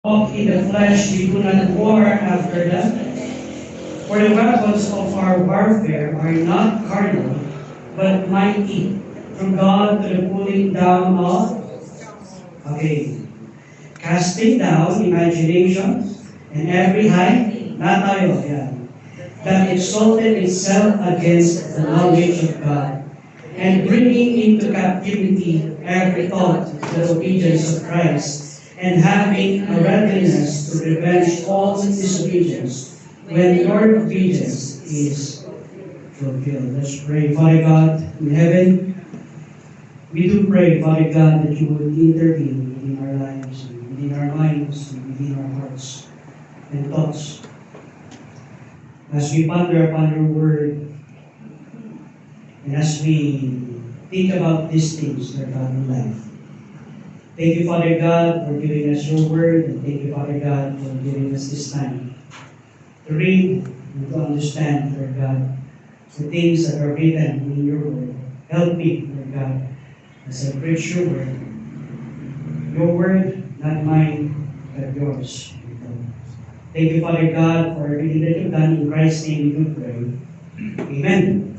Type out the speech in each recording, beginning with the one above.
walk in the flesh, we do not war after the For the weapons of our warfare are not carnal, but mighty through God to the pulling down of, okay, casting down imagination and every high, not tayo, yan, that exalted itself against the knowledge of God, and bringing into captivity every thought to the obedience of Christ, and having a readiness to revenge all disobedience when your obedience is fulfilled. Let's pray. Father God in heaven, we do pray, Father God, that you would intervene within our lives, within our minds, and within our hearts and thoughts. As we ponder upon your word, and as we think about these things, Lord God, in life. Thank you, Father God, for giving us your word, and thank you, Father God, for giving us this time to read and to understand, Lord God, the things that are written in your word. Help me, Lord God, as I preach your word. Your word, not mine, but yours. Thank you, Father God, for everything that you've done. In Christ's name we do pray. Amen.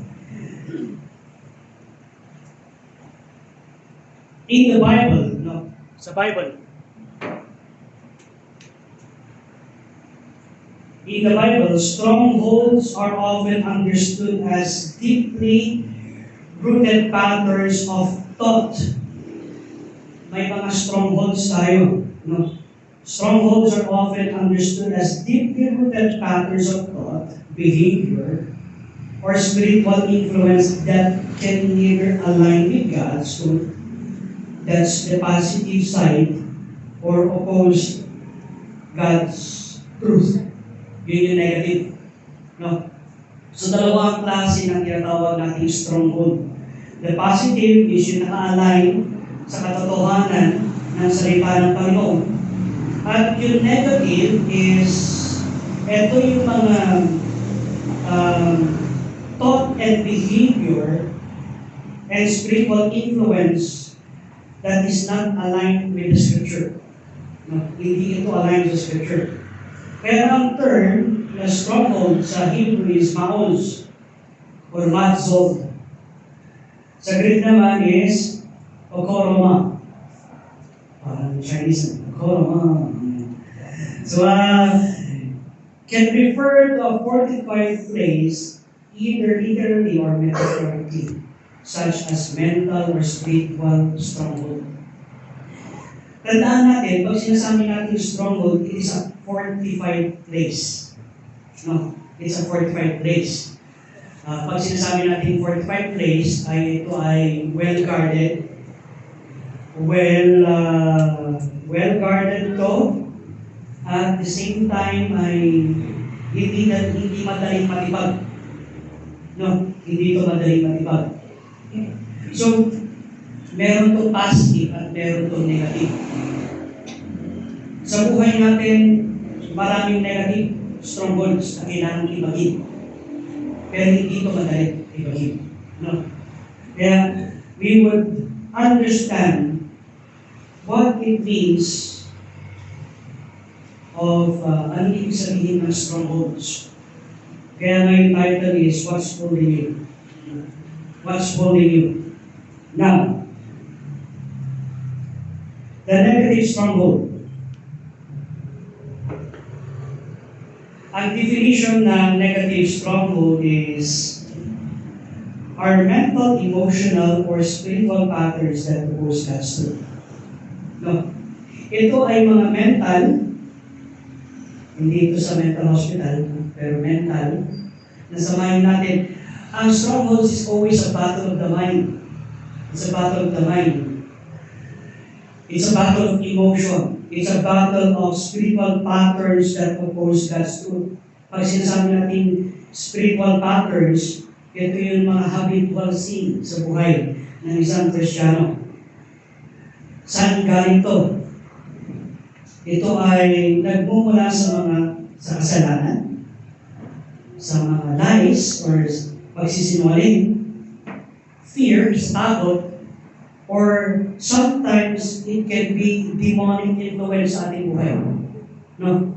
In the Bible, no, sa Bible, in the Bible, strongholds are often understood as deeply rooted patterns of thought. May mga strongholds tayo. No? Strongholds are often understood as deeply rooted patterns of thought, behavior, or spiritual influence that can neither align with God's truth, that's the positive side, or oppose God's truth. Yun yung negative. No? So, dalawang klase ng tinatawag nating stronghold. The positive is yung naka-align sa katotohanan ng salita ng Panginoon. At yung negative is, ito yung mga thought and behavior and spiritual influence that is not aligned with the Scripture. No? Hindi ito aligned with the Scripture. Kaya ang term na stronghold sa Hebrew is maoz or matzod. Sa Greek naman is okoroma. Parang Chinese na, okoroma. So, can refer to a fortified place either literally or metaphorically, such as mental or spiritual stronghold. Tandaan natin, pag sinasabi natin stronghold, it is a fortified place. No, it's a fortified place. Pag sinasabi natin fortified place, ito ay well-guarded. Well-guarded to. At the same time ay hindi madaling matibag. No, hindi ito madaling matibag. So, meron itong positive at meron itong negative. Sa buhay natin, maraming negative strongholds na kailangang ibagin. Pero hindi ito madali ibagin. No? Kaya, we would understand what it means of ano ibig sabihin ng strongholds. Kaya my title is, What's Holding You? What's holding you? Now, the negative stronghold. Ang definition ng negative stronghold is our mental, emotional, or spiritual patterns that oppose God's truth. No. Ito ay mga mental, hindi ito sa mental hospital, pero mental, nasamahin natin. Ang strongholds is always a battle of the mind. It's a battle of the mind. It's a battle of emotion. It's a battle of spiritual patterns that oppose God's truth. Pag sinasabi natin spiritual patterns, ito yung mga habitual sin sa buhay ng isang Kristiyano. Saan galing to? Ito ay nagmumula sa kasalanan, sa mga lies or pagsisinungaling, fear, takot, or sometimes it can be demonic influence sa ating buhay. No?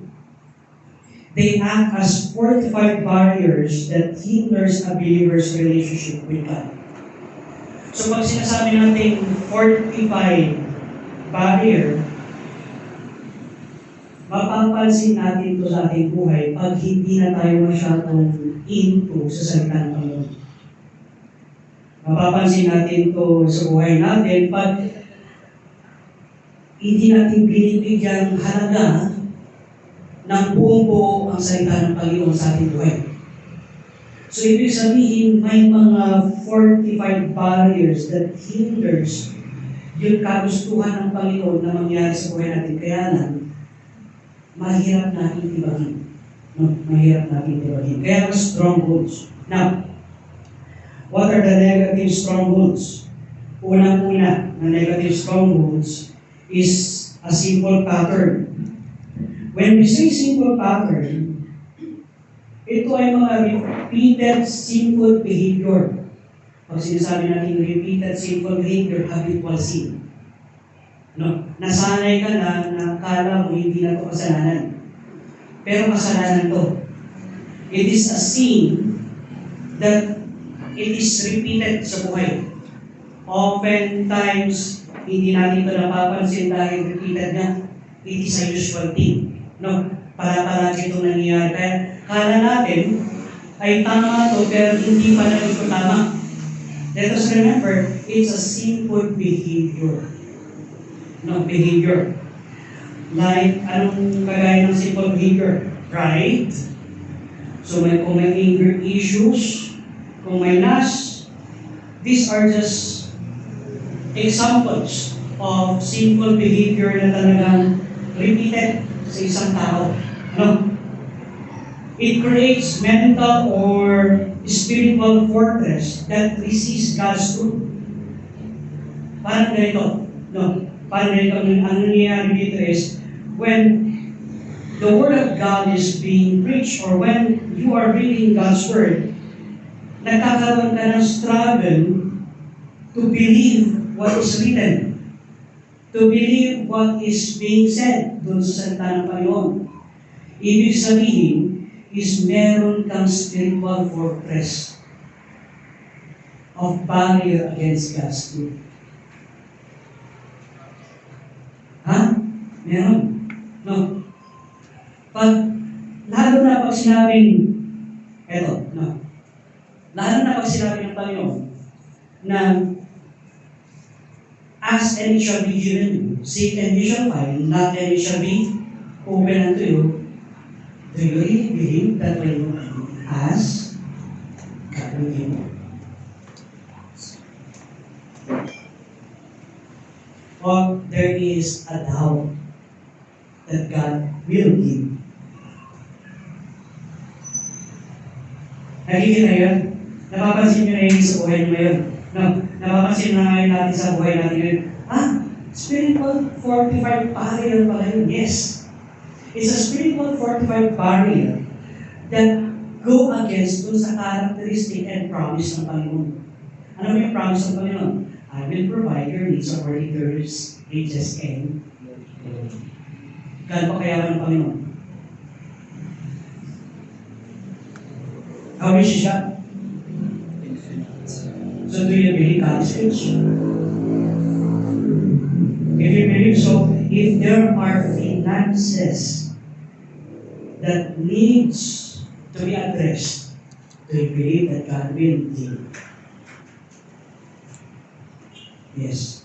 They act as fortified barriers that hinders a believer's relationship with God. So pag sinasabi natin fortified barrier, mapapansin natin ito sa ating buhay pag hindi na tayo masyadong into sa salita ng Panginoon. Mapapansin natin ito sa buhay natin pag hindi natin binibigyan halaga ng buong-buo ang salita ng Panginoon sa ating buhay. So, ibig sabihin, may mga fortified barriers that hinders yung kagustuhan ng Panginoon na mangyari sa buhay natin. Kaya lang, mahirap natin tibagin. No? Mahirap natin tibagin. Kaya strongholds. Now, what are the negative strongholds? Unang-una na negative strongholds is a simple pattern. When we say simple pattern, ito ay mga repeated sinful behavior. Pag sinasabi natin repeated sinful behavior, habitual sin. No? Nasanay ka na kala mo hindi na ito kasalanan. Pero kasalanan to. It is a sin that it is repeated sa buhay. Oftentimes, hindi natin ito napapansin dahil repeated na. It is a usual thing. No, palagi itong nangyayari. Kaya kala natin ay tama ito, pero hindi pala ito tama. Let us remember, it's a sinful behavior. No, behavior. Like, anong kagaya ng simple behavior? Pride. So, kung may anger issues, kung may lust, these are just examples of simple behavior na talagang repeated sa isang tao. No? It creates mental or spiritual fortress that resists God's truth. Parang ganito. No? Parang ganito. Ang nangyayari dito is when the Word of God is being preached or when you are reading God's Word, nagkakaroon ka ng struggle to believe what is written. To believe what is being said doon sa salita ng Panginoon. Ibig sabihin is meron kang spiritual fortress of barrier against God's truth. Ha? Meron? No. Lalo na pag sinabing, lalo na pag sinabi ng Panginoon na ask and it shall be given you. Seek and you shall find. Knock and it shall be open unto you. Do you really believe that when you ask, God will give you? Or there is a doubt that God will give. Nakikita yun? Napapansin nyo na yun sa buhay nyo ngayon? No, napapansin na ngayon natin sa buhay natin ngayon. Spiritual fortified barrier pala yun. Yes. It's a spiritual fortified barrier that go against dun sa characteristic and promise ng Panginoon. Ano yung promise ng Panginoon? I will provide your needs according to your riches and God pa kaya ng Panginoon? How rich is God? So do you believe God is rich? If you believe so, if there are finances that needs to be addressed, do you believe that God will give? Yes.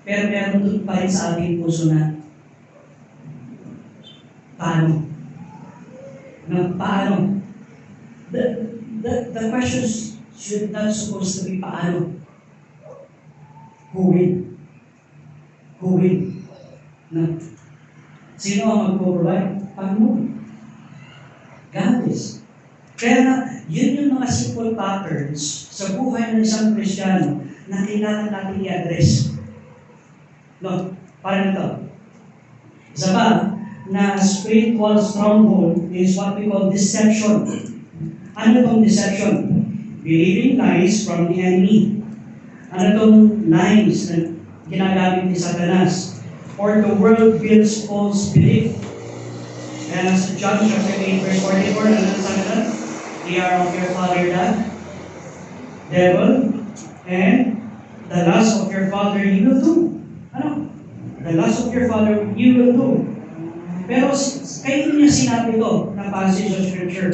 Pero meron doon pa rin sa ating puso na paano? Paano? The questions should not supposed to be paano. Who will? Who will? No. Sino ang magpo-provide? Panginoon. God is. Kaya yun yung mga simple patterns sa buhay ng isang Kristiyano na kailangan natin i-address. No, parang ito. Isa pa, na spiritual stronghold is what we call deception. Ano itong deception? Believing lies from the enemy. Ano itong lies na ginagamit ni Satanas? Or the world builds false belief. Kaya sa John chapter 8 verse 44, ano sabi na? Ye are of your father the devil, and the lust of your father you will do. Ano? The lust of your father you will do. Pero kayo niya sinabi ito na passage of scripture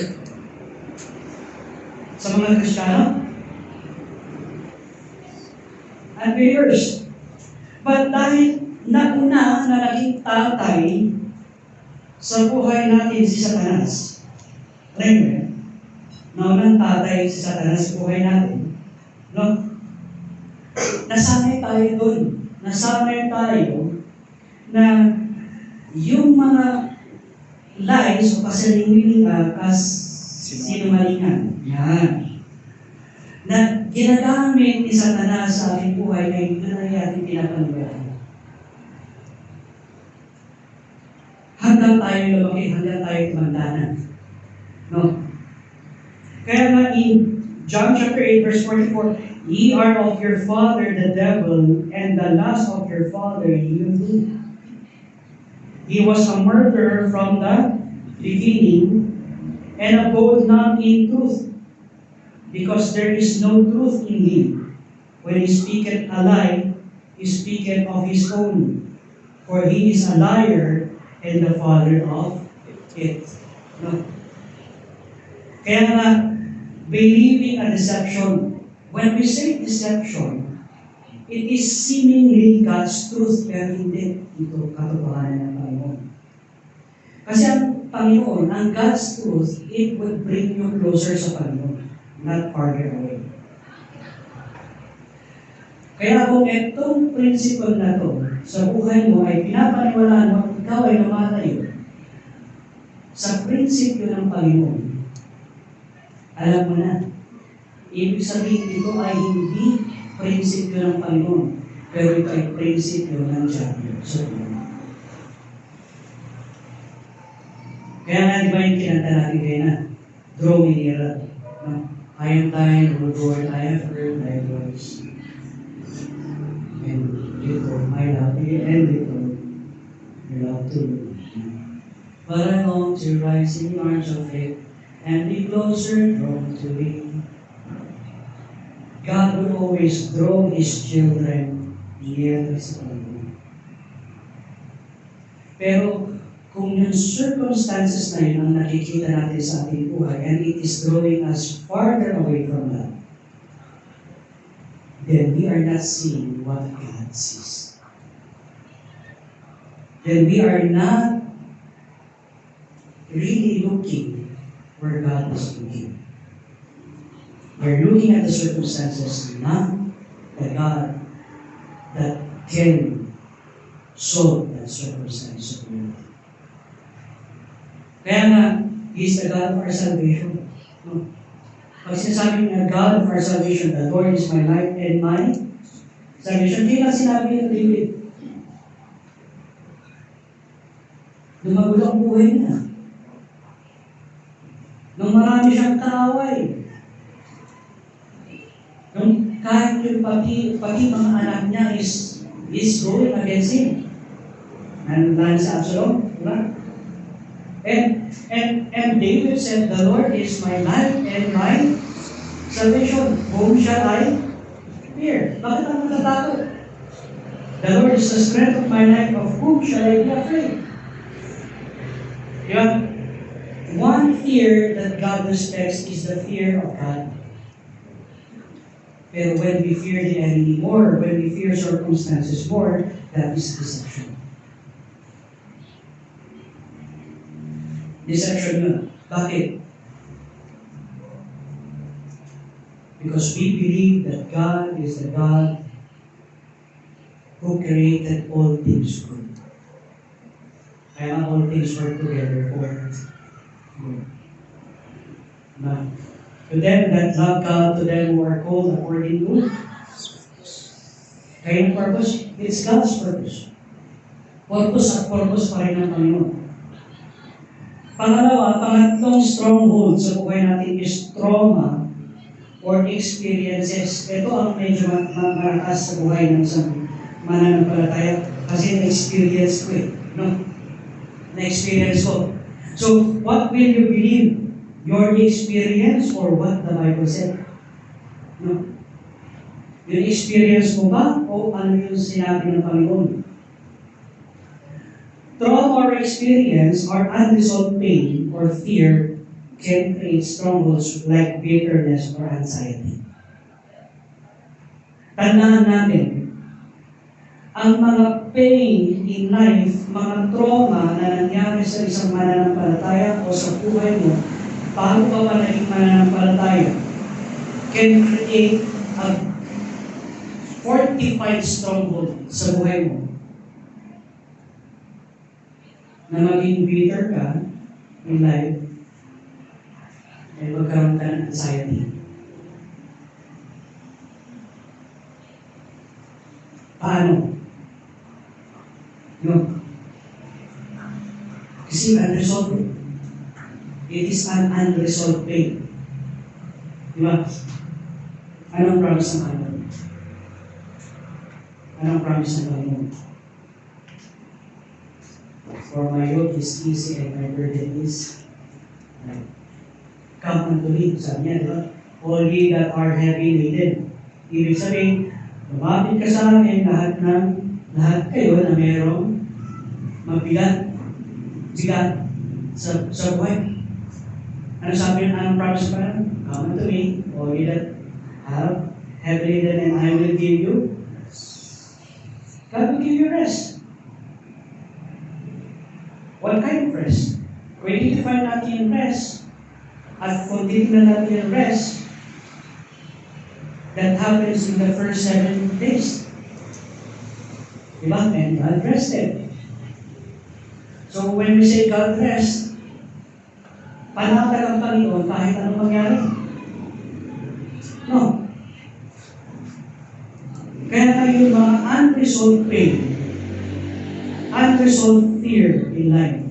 sa mga Kristiyano? Unbelievers. But dahil nauna na naging tatay sa buhay natin si Satanas, remember, naunang tatay si Satanas sa buhay natin, no? Nasanay tayo doon. Nasanay tayo na yung mga lies o sinungalingan, yan, na ginagamit ni Satanas sa ating buhay na hindi na natin pinapaniwalaan. Hanggang tayo lumaki, hanggang tayo tumandanan. No? Kaya nga in John chapter 8 verse 44, ye are of your father the devil, and the lust of your father you do. He was a murderer from the beginning, and abode not in truth, because there is no truth in him. When he speaketh a lie, he speaketh of his own, for he is a liar and the father of it. No? Kaya nga, believing a deception, when we say deception, it is seemingly God's truth, pero hindi ito katotohanan ng Panginoon. Kasi ang Panginoon, ang God's truth, it would bring you closer sa Panginoon, not farther away. Kaya kung itong principle na to sa buhay mo ay pinapaniwalaan mo at ikaw ay lumatayo sa prinsipyo ng Panginoon, alam mo na, ibig sabihin ito ay hindi prinsipyo ng Panginoon, pero ito ay prinsipyo ng Diablo sa buhay. Kaya nga, di ba yung kinanta natin kayo na, draw me nearer. No? I am thine, O Lord, I have heard thy voice. And little, my love, and little, your love to me. But I long to rise in the arms of faith and be closer drawn to thee. God will always draw His children near His Panginoon. Pero kung yung circumstances na yun ang nakikita natin sa ating buhay and it is drawing us farther away from God, then we are not seeing what God sees. Then we are not really looking where God is looking. We're looking at the circumstances, not the God that can solve that circumstance of your life. Kaya nga, He's the God of our salvation. No? Pag sinasabi niya, God of our salvation, the Lord is my light and my salvation. Hindi lang sinabi niya, David. Lumagulo ang buhay niya. Nung marami siyang kaaway. Nung kahit yung pati mga anak niya is going against him. Nandiyan sa Absalom, diba? And David said, the Lord is my light and my salvation. Whom shall I fear? Bakit ako natatakot? The Lord is the strength of my life. Of whom shall I be afraid? Yeah. One fear that God respects is the fear of God. Pero when we fear the enemy more, when we fear circumstances more, that is deception. Deception yun. Bakit? Because we believe that God is the God who created all things good. Kaya all things work together for good. Now, to them that love God, to them who are called according to kaya yung purpose, it's God's purpose. Purpose at purpose pa rin ng Panginoon. Pangatlong stronghold sa buhay natin is trauma or experiences. Ito ang medyo marakas sa buhay ng isang mananampalataya kasi na-experience ko eh. No? Na-experience ko. So, what will you believe? Your experience or what the Bible said? No? Yung experience mo ba o ano yung sinabi ng Panginoon? Trauma or experience or unresolved pain or fear can create strongholds like bitterness or anxiety. Tandaan natin, ang mga pain in life, mga trauma na nangyari sa isang mananampalataya o sa buhay mo, bago ka pa naging mananampalataya, can create a fortified stronghold sa buhay mo. Na maging bitter ka in life, ay magkaroon ka ng anxiety. Paano? No. Kasi unresolved. It is an unresolved pain. Di ba? Anong promise ng Panginoon? Anong promise ng Panginoon? For my yoke is easy and my burden is light. Come unto me, sabi niya, di ba? All ye that are heavy laden. Ibig sabihin, lumapit ka sa akin, lahat kayo na mayroong mabigat sa buhay. Ano sabi yun? Anong promise pa yan? Come unto me, all ye that have heavy laden, and I will give you. God will give you rest. What kind of rest? We need to find natin yung rest. At kung titignan natin yung rest, that happens in the first 7 days. Diba? And God rested. So when we say God rest, panatag ang Panginoon kahit anong mangyari? No. Kaya tayo yung mga unresolved pain, unresolved fear in life,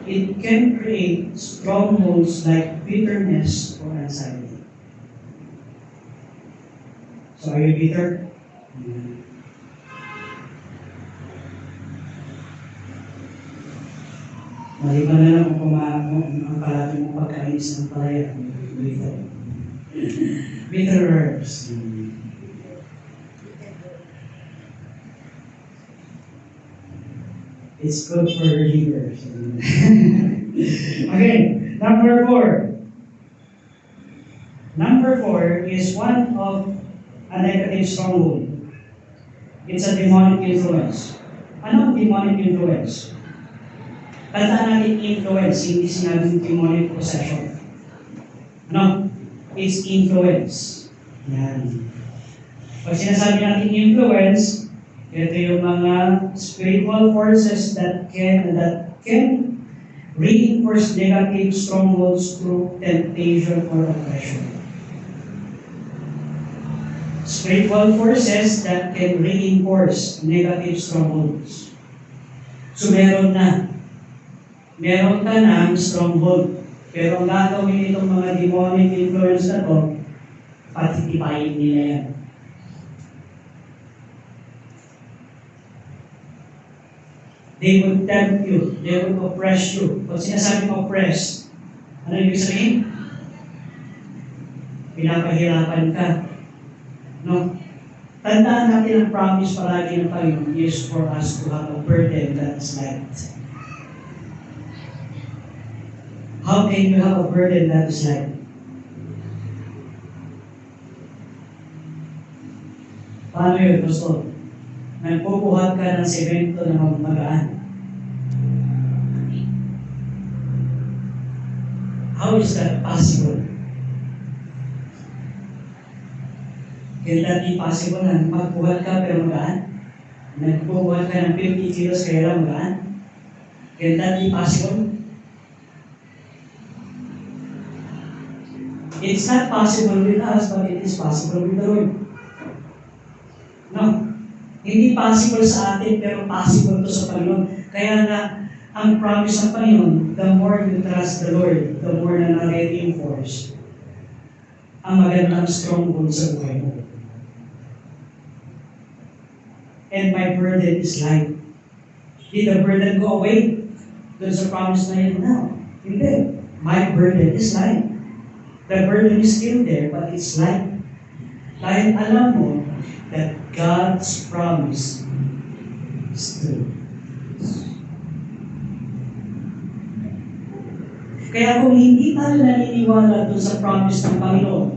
it can create strongholds like bitterness or anxiety. So are you bitter? Maliban na lang kung ang palagi mong pagkainis ng palaya. Bitter herbs. It's good for your liver. Okay, number 4. Number 4 is one of a negative stronghold. It's a demonic influence. Ano ang demonic influence? Tandaan natin influence, hindi sinabing demonic possession. Ano? It's influence. Yan. Pag sinasabi natin influence, ito yung mga spiritual forces that can reinforce negative strongholds through temptation or oppression. Spiritual forces that can reinforce negative strongholds. So meron ka ng stronghold. Pero ang gagawin itong mga demonic influence na to, patitipayin nila yan. They would tempt you. They would oppress you. Pag sinasabing oppress, ano ibig sabihin? Pinapahirapan ka. No? Tandaan natin ang promise palagi ng Panginoon is for us to have a burden that is light. How can you have a burden that is light? Paano yun, Pastor? Nagpupuhat ka ng semento na magaan. How is that possible? Can that be possible na magpuhat ka pero magaan? Nagpupuhat ka ng 50 kilos kaya lang magaan? Can that be possible? It's not possible with us, but it is possible with the Lord. No. Hindi possible sa atin, pero possible to sa Panginoon. Kaya nga, ang promise ng Panginoon, the more you trust the Lord, the more na na-reinforce ang magandang stronghold sa buhay mo. And my burden is light. Did the burden go away? doon sa promise na yun now. Hindi. My burden is light. The burden is still there, but it's light. Dahil alam mo that God's promise is true. Kaya kung hindi tayo naniniwala doon sa promise ng Panginoon,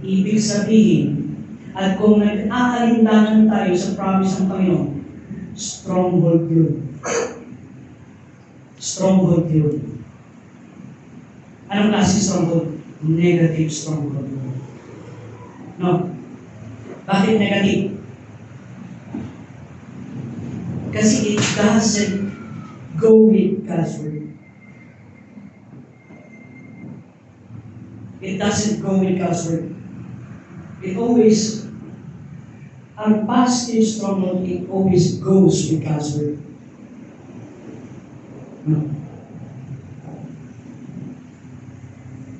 ibig sabihin, at kung nag-aalinlangan tayo sa promise ng Panginoon, stronghold yun. Stronghold yun. Anong klase stronghold? Negative stronghold. No. Bakit negative? Kasi it doesn't go with God's word. It doesn't go with God's word. It always, ang positive stronghold, it always goes with God's word. No.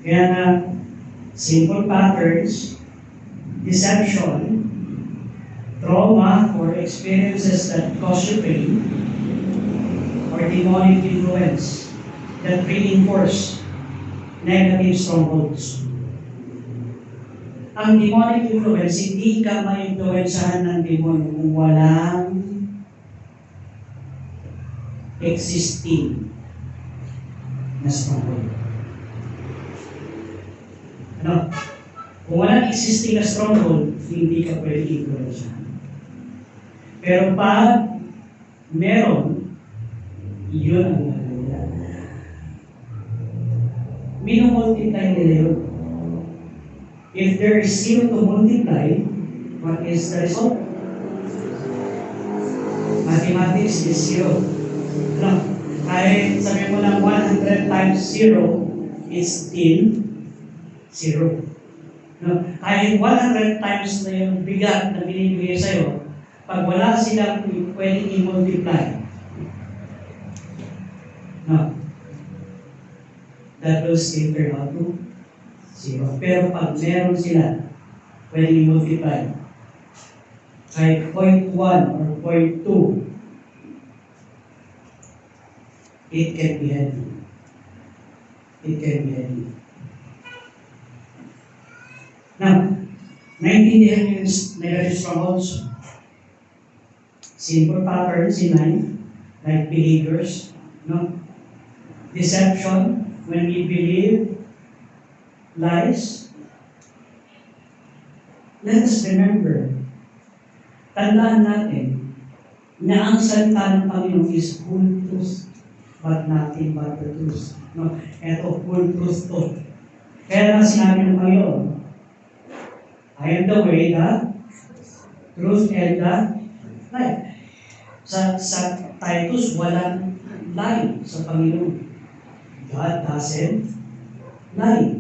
Kaya na, simple patterns, deception, trauma, or experiences that cause you pain, or demonic influence that reinforce negative strongholds. Ang demonic influence, hindi ka ma-influensahan ng demonyo kung walang existing na stronghold. Ano? Kung walang existing na stronghold, hindi ka pwede influensahan. Pero pag meron, yun ang mahalaga. Minumultiply nila yun. If there is 0 to multiply, what is the result? Mathematics is 0. Ano? Kahit sabi mo lang 100 times 0 is still 0. No? Kahit 100 times na yung bigat na binibigay sa'yo, pag wala silang pwedeng i-multiply, no, that will still turn out to 0. Pero pag meron sila, pwedeng i-multiply, kahit 0.1 or 0.2, it can be heavy. It can be heavy. Now, naintindihan yung negative strongholds. Simple patterns in life, like behaviors, no? Deception, when we believe lies. Let us remember, tandaan natin na ang salita ng Panginoon is whole truth, but nothing but the truth. No? Ito, whole truth to. Kaya na sinabi ng Panginoon, I am the way, the truth, and the life. Sa Titus, walang lie sa Panginoon. God doesn't lie.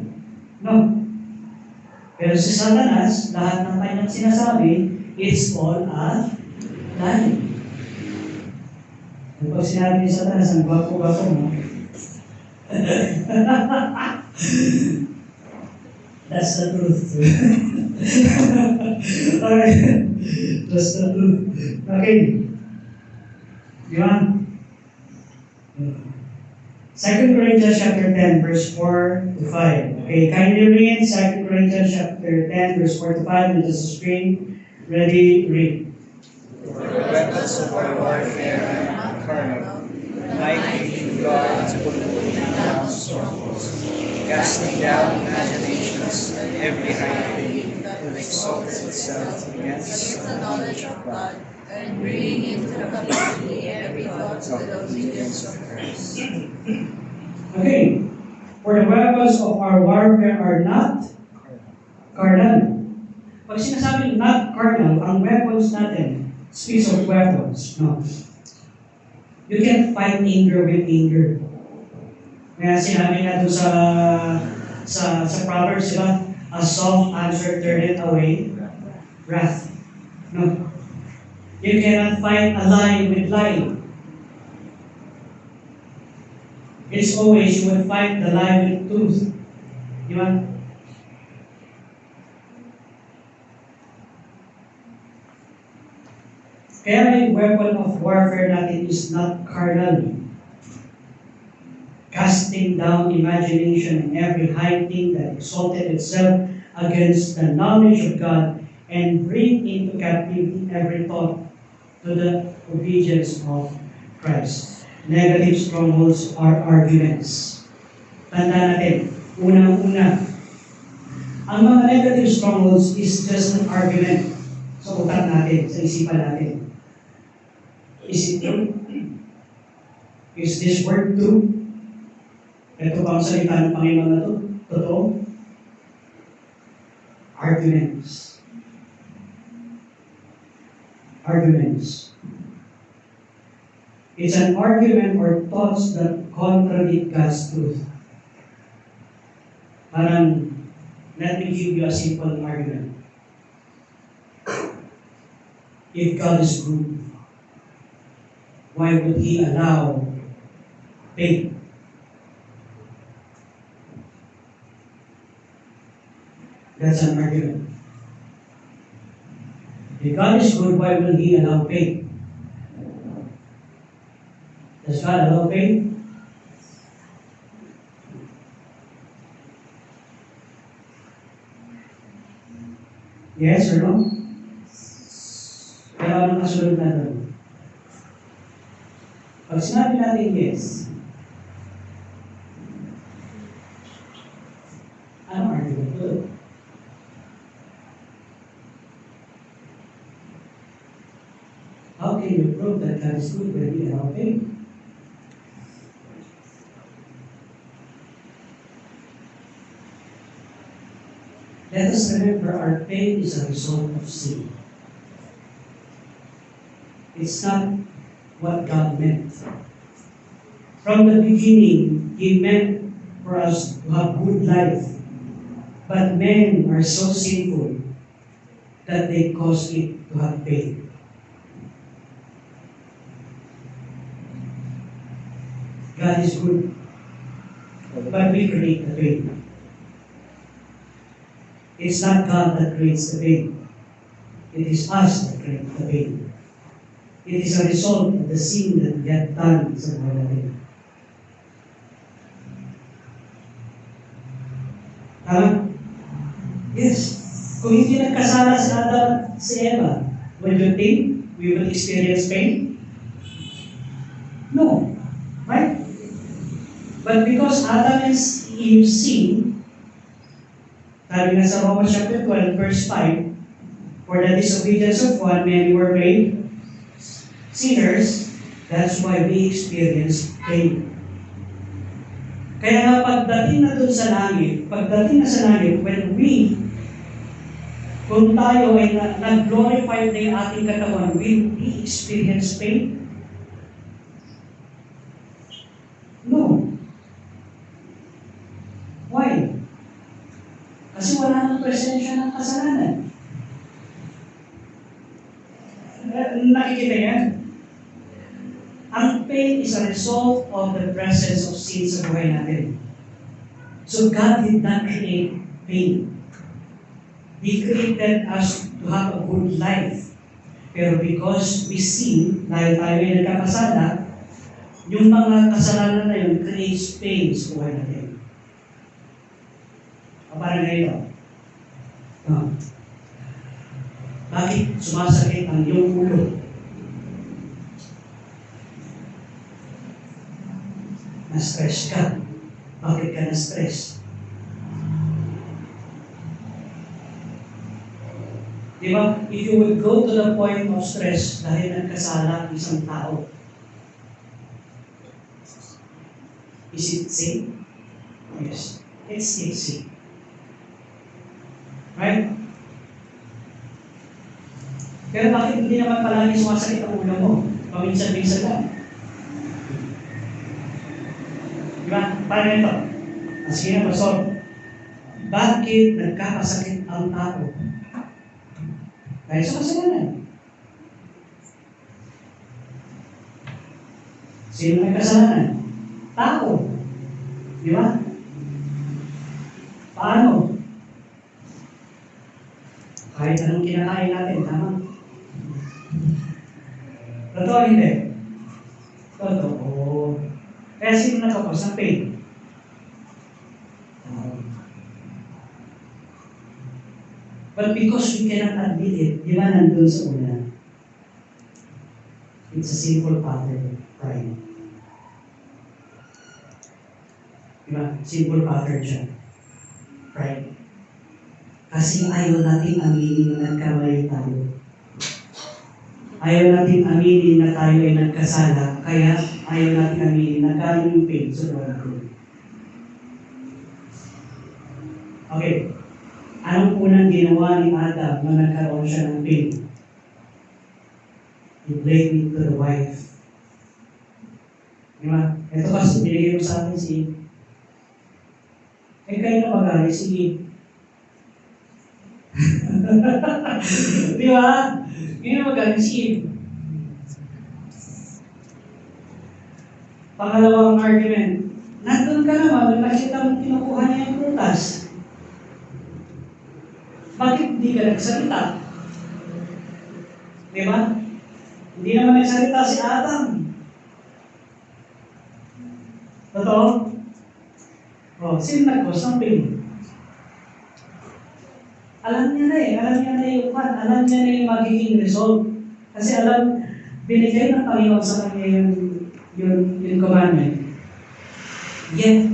No. Pero si Satanas, lahat ng kanyang sinasabi, it's all a lie. Ano pag sinabi ni Satanas, ang gwapo-gwapo mo, that's the truth. Okay. That's the truth. Okay. Di ba? 2 Corinthians chapter 10, verse 4 to 5. Okay, kindly read 2 Corinthians chapter 10, verse 4 to 5. This is the screen. Ready, read. For the weapons of our warfare are not carnal, mighty to God to pulling down strongholds, casting down imaginations and every high thing that exalts itself against the knowledge of God, and bringing into captivity every thought to the obedience of Christ. Okay, for the weapons of our warfare are not carnal. Pag sinasabing not carnal, ang weapons natin, speaks of weapons. No. You can't fight anger with anger. Kaya sinabi nga doon sa Proverbs, diba? A soft answer turneth away wrath. No. You cannot fight a lie with lie. It's always you will fight the lie with truth. Di ba? Kaya yung weapon of warfare natin is not carnal. casting down imagination and every high thing that exalted itself against the knowledge of God, and bring into captivity every thought to the obedience of Christ. Negative strongholds are arguments. Tanda natin, unang-una, ang mga negative strongholds is just an argument sa utak natin, sa isipan natin. Is it true? Is this word true? Ito ba ang salita ng Panginoon na ito? Totoo? Arguments. Arguments. It's an argument or thoughts that contradict God's truth. Parang, let me give you a simple argument. If God is good, why would He allow pain? That's an argument. If God is good, why will He allow pain? Does God allow pain? Yes or no? Pero anong kasunod na doon? Pag sinabi natin yes, ano argument doon? How can you prove that God is good when He allows pain? Let us remember our pain is a result of sin. It's not what God meant. From the beginning, He meant for us to have good life. But men are so sinful that they cause it to have pain. God is good, but we create the pain. It's not God that creates the pain. It is us that create the pain. It is a result of the sin that we have done sa buhay natin. Tama? Yes. Kung hindi nagkasala si Adam at si Eva, would you think we will experience pain? No. Right? But because Adam and Eve sinned, sabi nga sa Romans chapter 12, verse 5, for the disobedience of one, many were made sinners. That's why we experience pain. Kaya nga pagdating na doon sa langit, kung tayo ay nag-glorify na yung ating katawan, will we experience pain? No. Why? Kasi wala nang presensya ng kasalanan. Nakikita yan? Ang pain is a result of the presence of sin sa buhay natin. So God did not create pain. He created us to have a good life. Pero because we sin, dahil tayo ay nagkakasala, yung mga kasalanan na yun creates pain sa buhay natin. Parang ngayon, bakit sumasakit ang iyong ulo? Na-stress ka. Bakit ka na-stress? Di ba? If you would go to the point of stress dahil nagkasala ang isang tao, is it sin? Yes. It's sin. Right? Pero bakit hindi naman palagi sumasakit ang ulo mo? Paminsan-minsan lang. Diba? Parang ito. Sige na, Pastor. Bakit nagkakasakit ang tao? Dahil sa kasalanan. Sino may kasalanan? Tao. Di ba? Paano? Kahit anong kinakain natin, tama? Totoo hindi? Totoo. Kaya Kaya sino nagkakos ng pain? But because we cannot admit it, di ba nandun sa una? It's a simple pattern of pride. Di ba? Simple pattern siya. Pride. Kasi ayaw natin aminin na nagkamali tayo. Ayaw natin aminin na tayo ay nagkasala, kaya ayaw natin aminin na galing yung pain sa buwan ko. Okay. Anong unang ginawa ni Adam na nagkaroon siya ng pain? He blamed it to the wife. Diba? Ito kasi binigay mo sa akin si Eve. Eh kayo na magaling si Eve. Di ba? Yun na magaling si Eve. Pangalawang argument. Nandun ka naman nung nakita mo kinukuha niya yung prutas. Bakit hindi ka nagsalita? Di ba? Hindi naman nagsalita si Adam. Totoo? O, sino nag-cause ng pain? Alam niya na eh. Alam niya na yung pan. Alam niya na yung magiging result. Kasi alam, binigay ng Panginoon sa kanya yung commandment. Yet,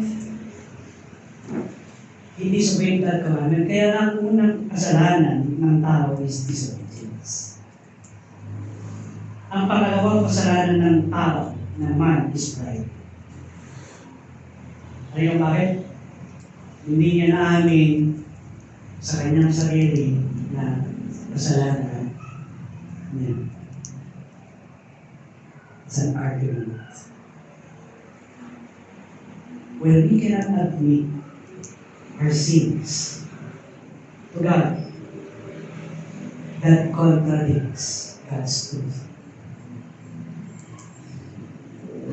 he disobeyed that commandment. Kaya ang unang kasalanan ng tao is disobedience. Ang pangalawang kasalanan ng tao, ng man, is pride. Ano yung bakit? Hindi niya naamin sa kanyang sarili na kasalanan niya. It's an argument. When we cannot admit our sins to God, that contradicts God's truth.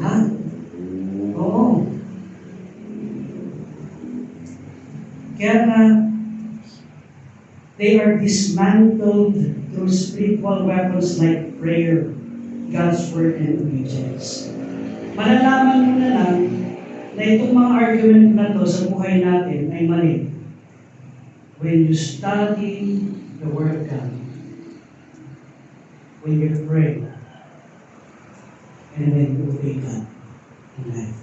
Ha? Oo. Kaya nga, they are dismantled through spiritual weapons like prayer, God's word, and obedience. Malalaman mo na lang na itong mga argument na to sa buhay natin ay mali. When you study the Word of God, when you pray, and when you obey God in life.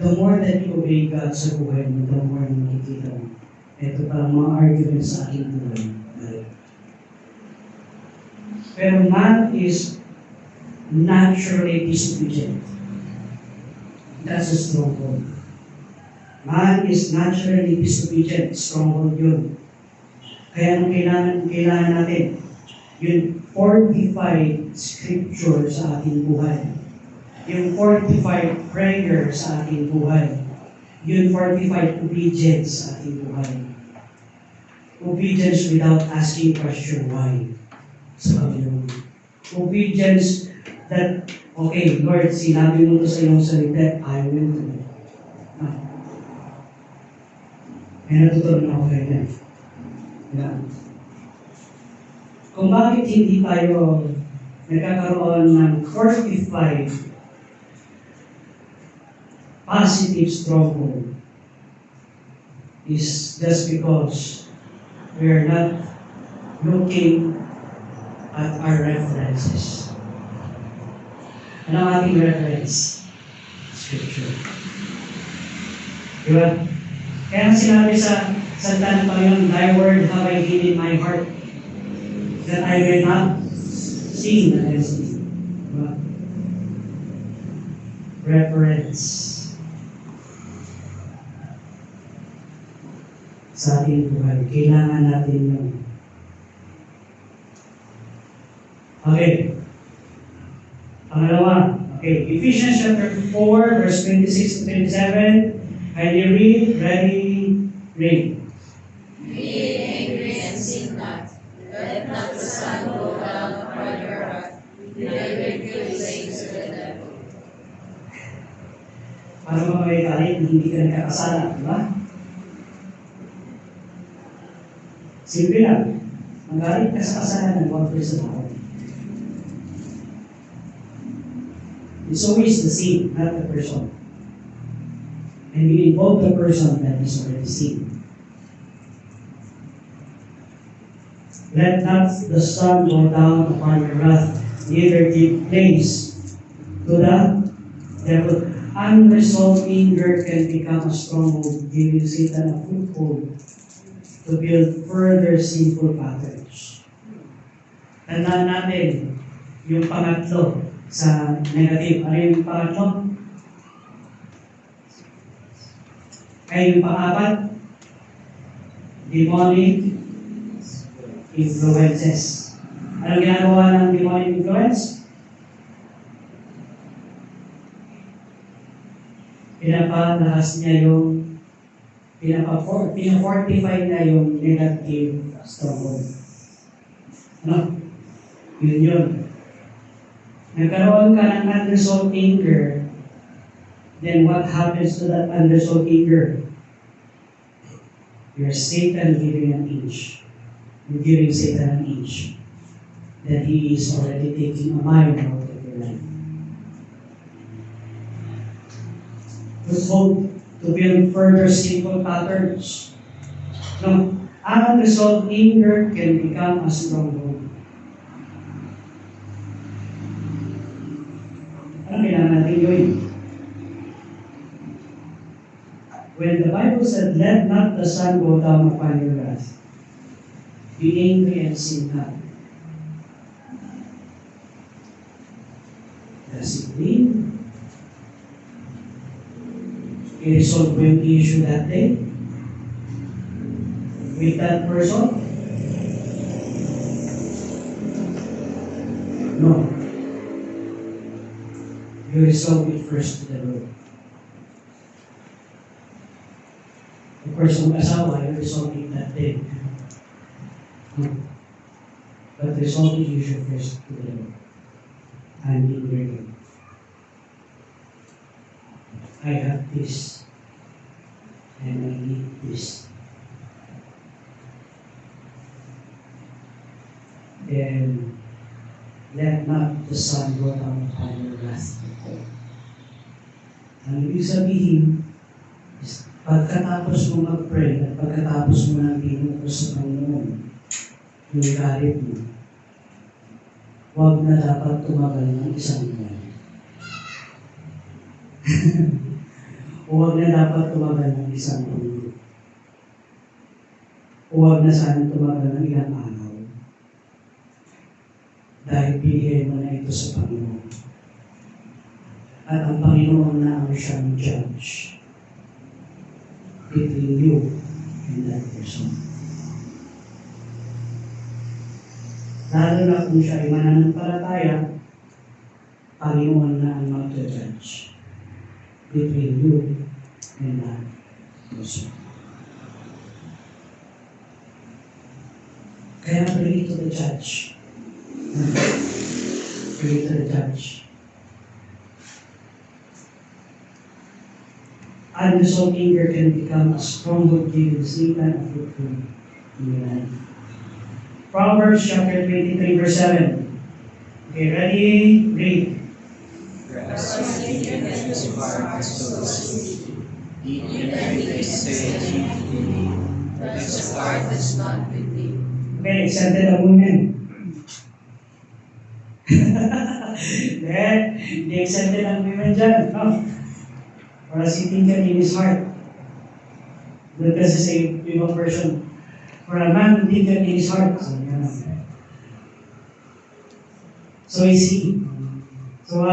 The more that you obey God sa buhay mo, the more na makikita mo. Ito parang mga argument sa aking buhay. Pero man is naturally disobedient. That's a stronghold. Man is naturally disobedient. Stronghold yun. Kaya ang kailangan natin, yung fortified scripture sa ating buhay. Yung fortified prayer sa ating buhay. Yung fortified obedience sa ating buhay. Obedience without asking question why sa Panginoon. Obedience that, okay, Lord, sinabi mo to sa iyong salita, I will do it. May natutunan ako kayo na. Yeah. Kung bakit hindi tayo nagkakaroon ng fortified positive stronghold is just because we are not looking at our references. Ano ang ating reference? Scripture. Diba? Kaya ang sinabi sa salita ng Panginoon, Thy word have I hid in my heart, that I may not sin against thee. Diba? Reference sa ating buhay. Kailangan natin yun. Okay. Pangalawa. Okay. Ephesians chapter 4, verse 26 to 27. Can you read? Ready? Read. Be angry and sin not. Let not the sun go down upon your wrath. Neither give place to the devil. Para mamagalit, hindi ka nagkakasala, di ba? Simple lang. Magalit ka sa kasalanan, huwag ka sa tao. It's always the same, not the person. And you involve the person that is already seen. Let not the sun go down upon your wrath, neither give place to the devil. Unresolved anger can become a stronghold, giving Satan a foothold to build further sinful patterns. Tandaan natin yung pangatlo sa negative. Ano yung pangatlo? Ay yung pang-apat, demonic influences. Ano ginagawa ng demonic influence? Pinapalakas niya yung pinafortify niya yung negative stronghold. Ano? Yun. Nagkaroon ka ng unresolved anger, then what happens to that unresolved anger? You're Satan giving an inch. You're giving Satan an inch that he is already taking a mile out of your life. Foothold to build further sinful patterns. No, unresolved anger can become a stronghold. Ano kailangan natin gawin? When the Bible said, let not the sun go down upon your wrath, be angry and sin not. Does it mean i-resolve mo yung issue that day with that person? No. You resolve it first to the Lord. Of course, kung asawa, you resolve it that day. No. But resolve the issue first to the Lord. I'm angry. I have this, and I need this. Then, let not the sun go down upon your wrath. Ang ibig sabihin, is pagkatapos mo mag-pray at pagkatapos mo nang pinutos sa Panginoon, yung galit mo, huwag na dapat tumagal ng isang buwan. Huwag na dapat tumagal ng isang buwan. Huwag na sana tumagal ng ilang araw. Dahil pilihin mo na ito sa Panginoon. At ang Panginoon na ang siyang judge between you and that person. Lalo na kung siya ay mananampalataya, Panginoon na ang mag-judge between you and that person. Kaya pray to the judge. Pray to the judge. Unresolved anger can become a stronghold giving Satan a foothold in your life. Proverbs chapter 23, verse 7. Okay, ready? Read. Grass in his heart so even they say but his heart is not with thee. Okay, excited ang women. Hindi excited ang women dyan, no? Para sitting dyan in his heart. Doon kasi sa ibang version. For a man, hindi dyan in his heart. So, yan. So, is he. So,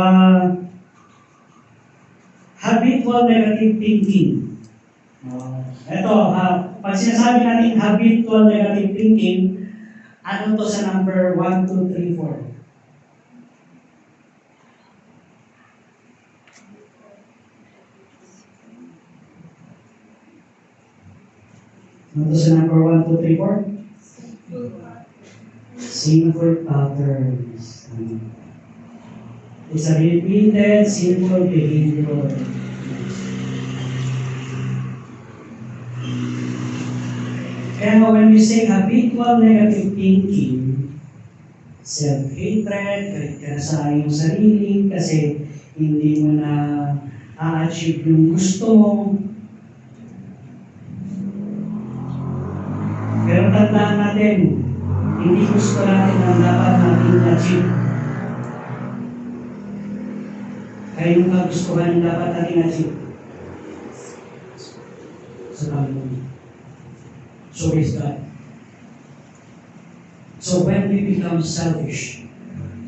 habitual negative thinking. Ito, pag sinasabi natin habitual negative thinking, ano to sa number 1, 2, 3, 4? Ano to sa number 1, 2, 3, 4? Sinful patterns. It's a repeated sinful behavior. Kaya when we say habitual negative thinking, self-hatred, galit ka na sa iyong sarili, kasi hindi mo na a-achieve yung gusto mo. Pero tandaan natin, hindi gusto natin ang dapat natin achieve. Kaya yung kagustuhan yung dapat natin achieve sa Panginoon. So is God. So when we become selfish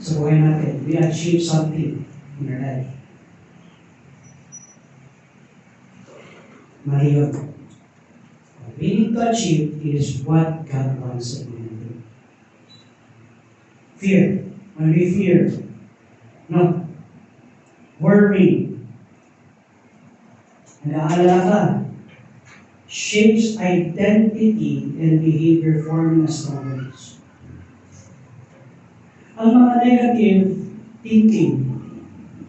sa buhay natin, we achieve something in our life. Mali yun. What we need to achieve is what God wants us to do. Fear. When we fear, no. Worry. Nag-aalala ka. Shapes identity and behavior forming as knowledge. Ang mga negative thinking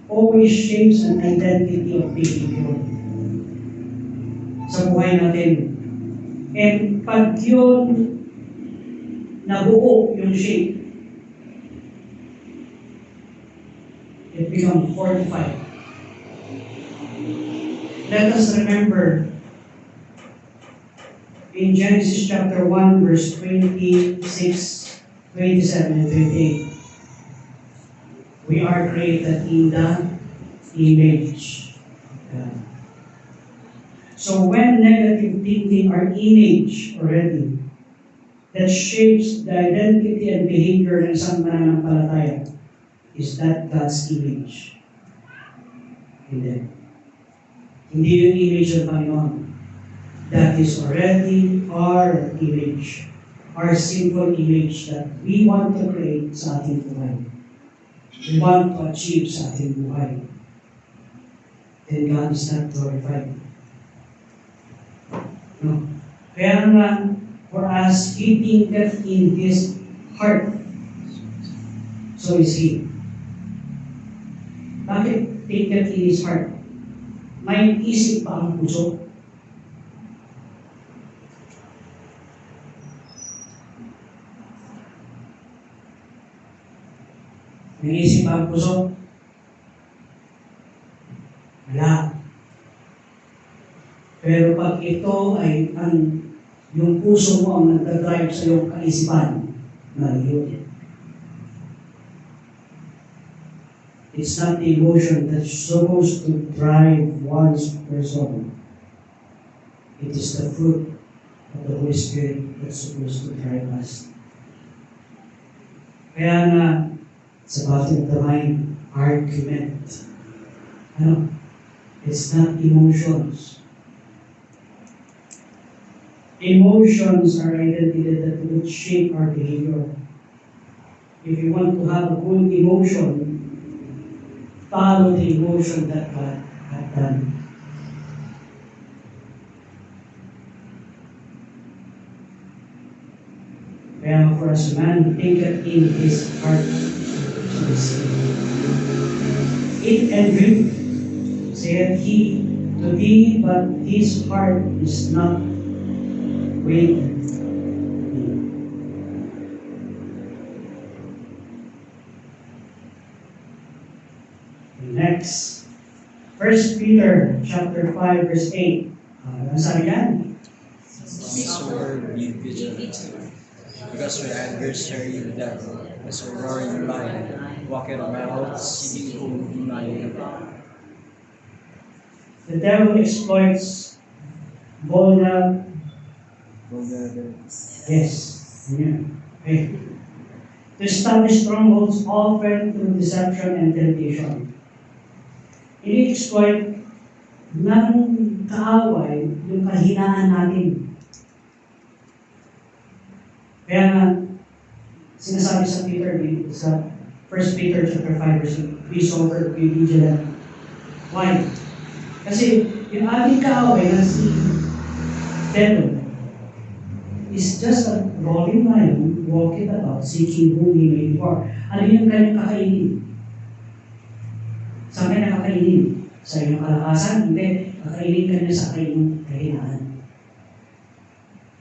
always shapes an identity of behavior sa buhay natin. And pag yun nabuo yung shape, it becomes fortified. Let us remember in Genesis chapter 1, verse 26, 27, and 28. We are created in the image of God. So when negative thinking are image already, that shapes the identity and behavior ng isang mananampalataya, is that God's image? Hindi. Hindi yung image ng Panginoon. That is already our image. Our sinful image that we want to create sa ating buhay. We want to achieve sa ating buhay. Then God is not glorified. No. Kaya nga, for us, He thinketh in His heart. So is He. Bakit thinketh in His heart? May isip pa ang puso. May isip pa ang puso? Wala. Pero pag ito ay yung puso mo ang nagdadrive sa iyong kaisipan, mali. It's not the emotion that's supposed to drive one's person. It is the fruit of the Holy Spirit that's supposed to drive us. Kaya nga, it's about the mind argument. Ano? It's not emotions. Emotions are identity that would shape our behavior. If you want to have a good emotion, follow the emotion that God had done. Kaya for as a man, thinketh in his heart, eat and drink, saith he to thee, but his heart is not with thee. Next, 1 Peter chapter 5, verse 8. Ano sabi yan? Be sober, be vigilant, because your adversary, the devil, is a roaring lion, walking about, seeking whom he might devour. The devil exploits vulnerable. Yes. Yeah. Okay. To establish strongholds often through deception and temptation. Ini-exploit ng kaaway yung kahinaan natin. Kaya nga, sinasabi sa Peter, sa 1 Peter chapter 5, verse 8, be sober, be vigilant. Why? Kasi yung ating kaaway na si devil is just a rolling lion walking about seeking whom he may devour. Ano yung kanyang kakainin? Saan ka nakakainin? Sa iyong kalakasan? Hindi. Kakainin ka niya sa iyong kahinaan.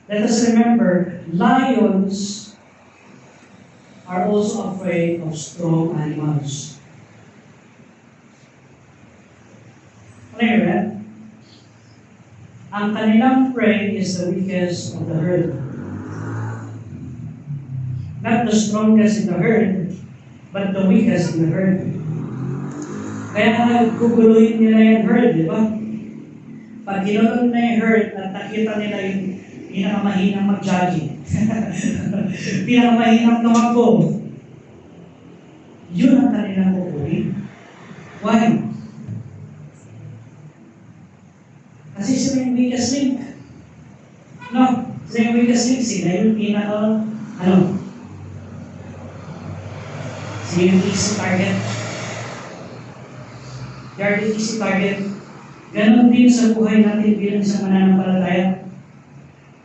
Let us remember, lions are also afraid of strong animals. clear, ang kanilang prey is the weakest of the herd. Not the strongest in the herd, but the weakest in the herd. Kaya guguluhin nila yung herd, di ba? Pag ginulong na yung herd at nakita nila yung pinakamahinang mag-jogging, pinakamahinang tumakbo, yun ang kanilang kukunin. Why? Kasi sila yung weakest link. No, sila yung weakest link. Sila yung sila yung easy target. They are the easy target. Ganon din sa buhay natin bilang isang mananampalataya.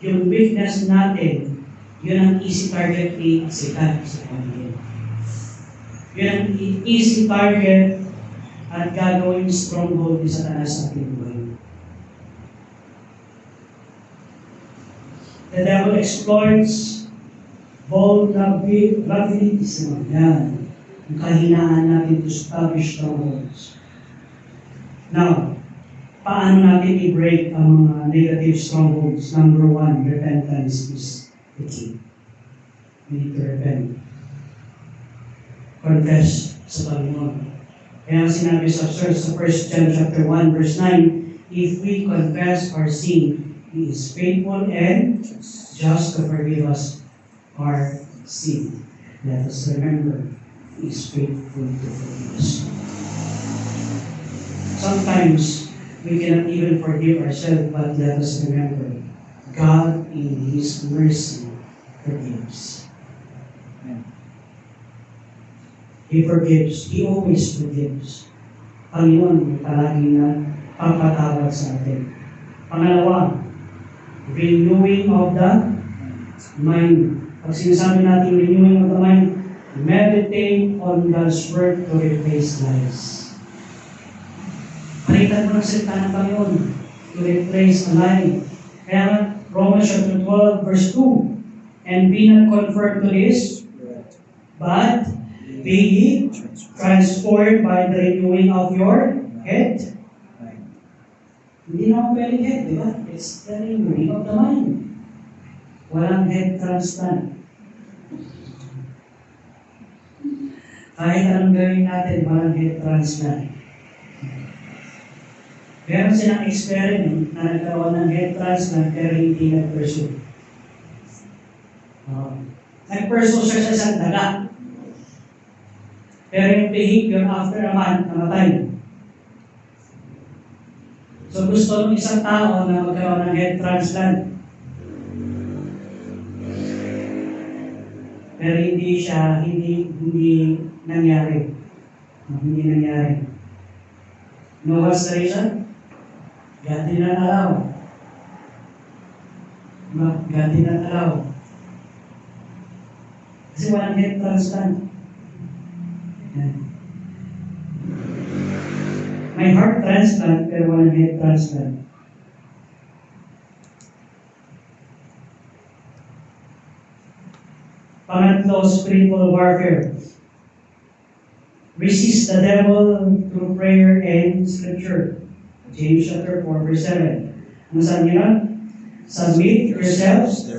Yung weakness natin, yun ang easy target ni Satan sa pamilya. Yun ang easy target at gagawin stronghold ni Satanas sa ating buhay. The devil exploits vulnerabilities naman. Yan. Ang kahinaan natin to establish strongholds. Now, paano natin i-break ang mga negative strongholds? Number one, repentance is the key. We need to repent. Confess sa Panginoon. Kaya ang sinabi sa 1 John chapter 1, verse 9, if we confess our sin, He is faithful and just to forgive us our sin. Let us remember, He is faithful to forgive us. Sometimes, we cannot even forgive ourselves, but let us remember, God in His mercy forgives. He forgives. He always forgives. Panginoon, palagi na papatawad sa atin. Pangalawa, renewing of the mind. Pag sinasabi natin renewing of the mind, meditate on God's word to replace lies. Palitan mo ng salita ng Panginoon to replace a lie. Kaya Romans chapter 12 verse 2, and be not conformed to this, but be ye transformed by the renewing of your head. Hindi naman pwedeng head, di ba? It's the renewing of the mind. Walang head transplant. Kahit anong gawin natin, walang head transplant. Meron silang experiment na nagkaroon ng head transplant pero hindi nag-pursue. Nag-pursue siya sa isang daga. Pero yung behavior after a month, namatay. So gusto ng isang tao na magkaroon ng head transplant. Pero hindi nangyari. Hindi nangyari. No, what's the reason? God did not allow. God did not allow. Kasi walang head transplant. May heart transplant pero walang head transplant. Pangatlo, spiritual warfare. Resist the devil through prayer and scripture. James chapter 4 verse 7. Ano sabi niya? Submit yourselves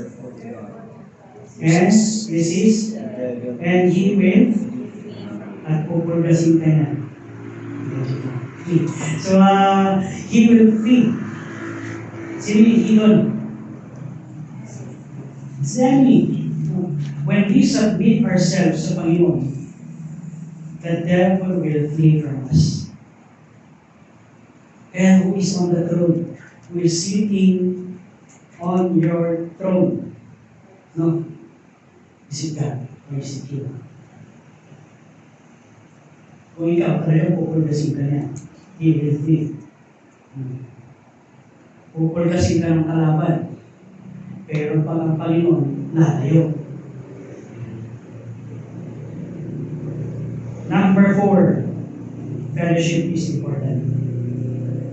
and resist and he will at pupulgasin ka na. So, he will flee. Sino yung idol? It's the enemy. When we submit ourselves sa Panginoon, the devil will flee from us. And who is on the throne? Who is sitting on your throne? No? Is it God? Or is it you? Kung ikaw, talagang pupulgasin ka niya. He will flee. Pupulgasin ka ng kalaban. Pero pag ang Panginoon, lalayo. Number 4, fellowship is important.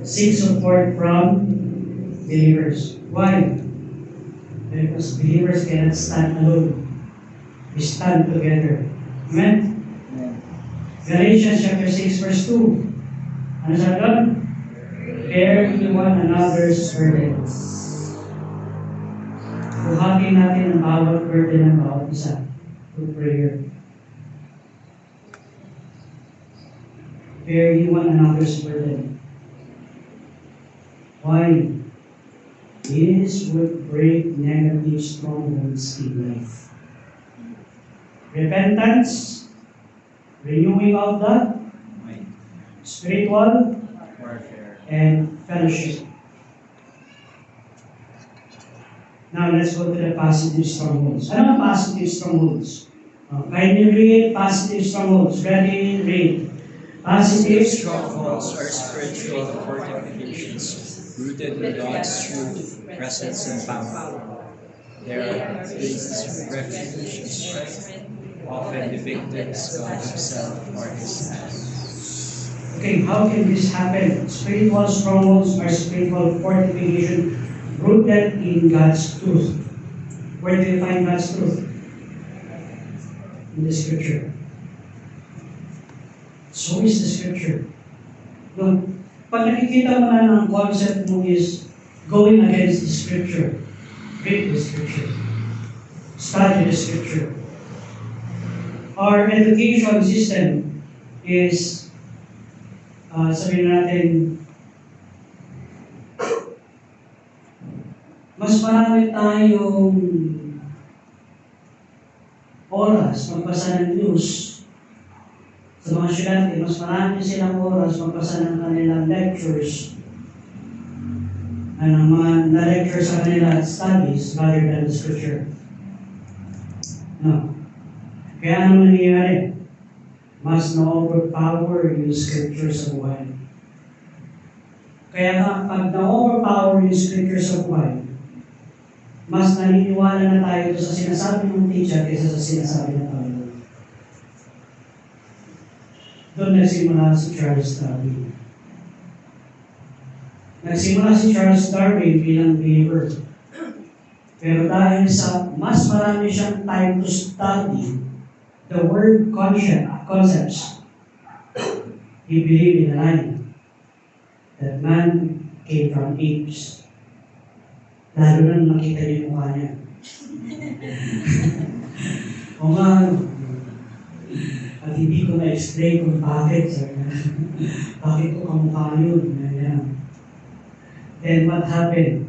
Seek support from believers. Why? Because believers cannot stand alone. We stand together. Amen? Amen. Galatians chapter 6 verse 2. Ano sabi doon? Bear ye one another's burdens. Buhatin natin ang bawat burden ng bawat isa through prayer. Bear ye one another's burden. Why? This would break negative strongholds in life. Repentance, renewing of the spiritual Warfare. and fellowship. Now let's go to the positive strongholds. Ano ang positive strongholds? Kindly read positive strongholds. Ready, read. Positive Strongholds are spiritual fortifications rooted in God's truth, presence, and power. They are places of refuge and strength, often the victims God Himself or His hand. Okay, how can this happen? Spiritual strongholds are spiritual fortification rooted in God's truth. Where do you find God's truth? In the Scripture. So is the Scripture. No, pag nakikita mo na ng concept mo is going against the Scripture, read the Scripture. Study the Scripture. Our education system is, sabihin natin, mas marami tayong oras magbasa ng news. Sa mga estudyante, mas marami silang oras magbasa ng kanilang lectures, ng mga na-lecture sa kanilang studies rather than the Scripture. No. Kaya ano nangyayari? Mas na-overpower yung Scripture sa buhay. Kaya pag na-overpower yung Scripture sa buhay, mas naniniwala na tayo sa sinasabi ng teacher kaysa sa sinasabi ng Panginoon. Doon nagsimula si Charles Darwin. Nagsimula si Charles Darwin bilang believer. Pero dahil sa mas marami siyang time to study the word concepts, he believed in a line that man came from apes. Lalo na nakita niyo yung mukha niya. O nga, at hindi ko na-explain kung bakit. Bakit ko kamukha yun? Then what happened?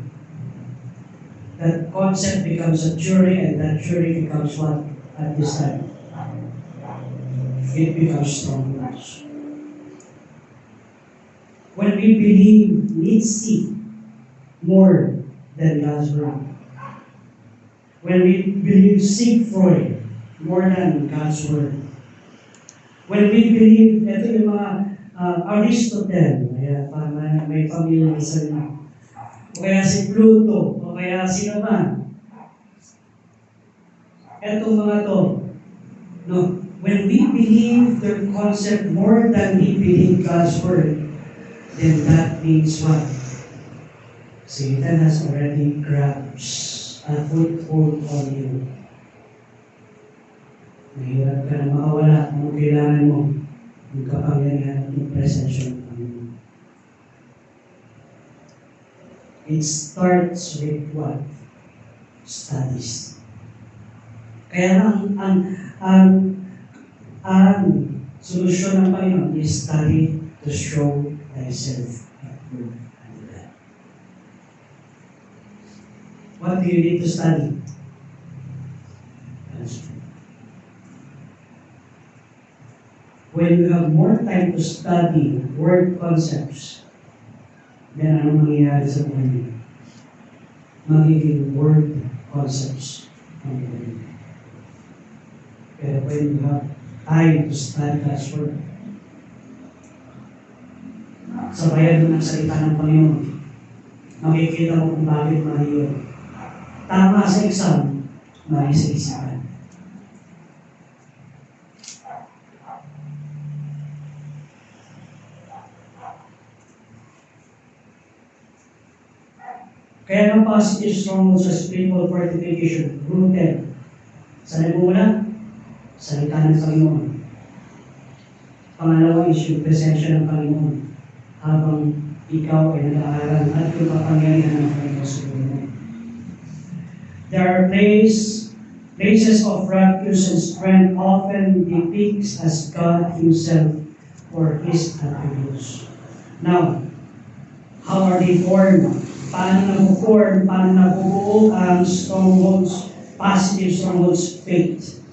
That concept becomes a theory, and that theory becomes what at this time? It becomes strongholds. When we believe, we see more than God's word. When we believe Freud more than God's word. When we believe, ito yung mga Aristotle, may pamilya sa inyo. O kaya si Pluto, o kaya sino man. Etong mga to, no, when we believe their concept more than we believe God's word, then that means what? Satan has already grabbed a foothold on you. Mahirap ka na makawala kung kailangan mo yung kapangyarihan at yung presensya ng Panginoon. It starts with what? Studies. Kaya ang solusyon ng Panginoon is study to show thyself approved. What do you need to study? When you have more time to study word concepts, then ano mangyayari sa buhay niyo? Magiging word concepts ang buhay niyo. Pero when you have time to study God's word, sabayan mo ng salita ng Panginoon, makikita mo kung bakit mahirap. Tama sa exam, mali sa isipan. Kaya ang positive strongholds sa spiritual fortification, rooted. Saan nagmumula? Salita ng Panginoon. Pangalawang issue, presensya ng Panginoon. Habang ikaw ay nag-aaral at yung kapangyarihan ng pagkasulo. There are places of refuge and strength often depicts as God Himself or His attributes. Now, how are they formed? Paano nabuform? Paano nabubuo ang strongholds, positive strongholds, faith?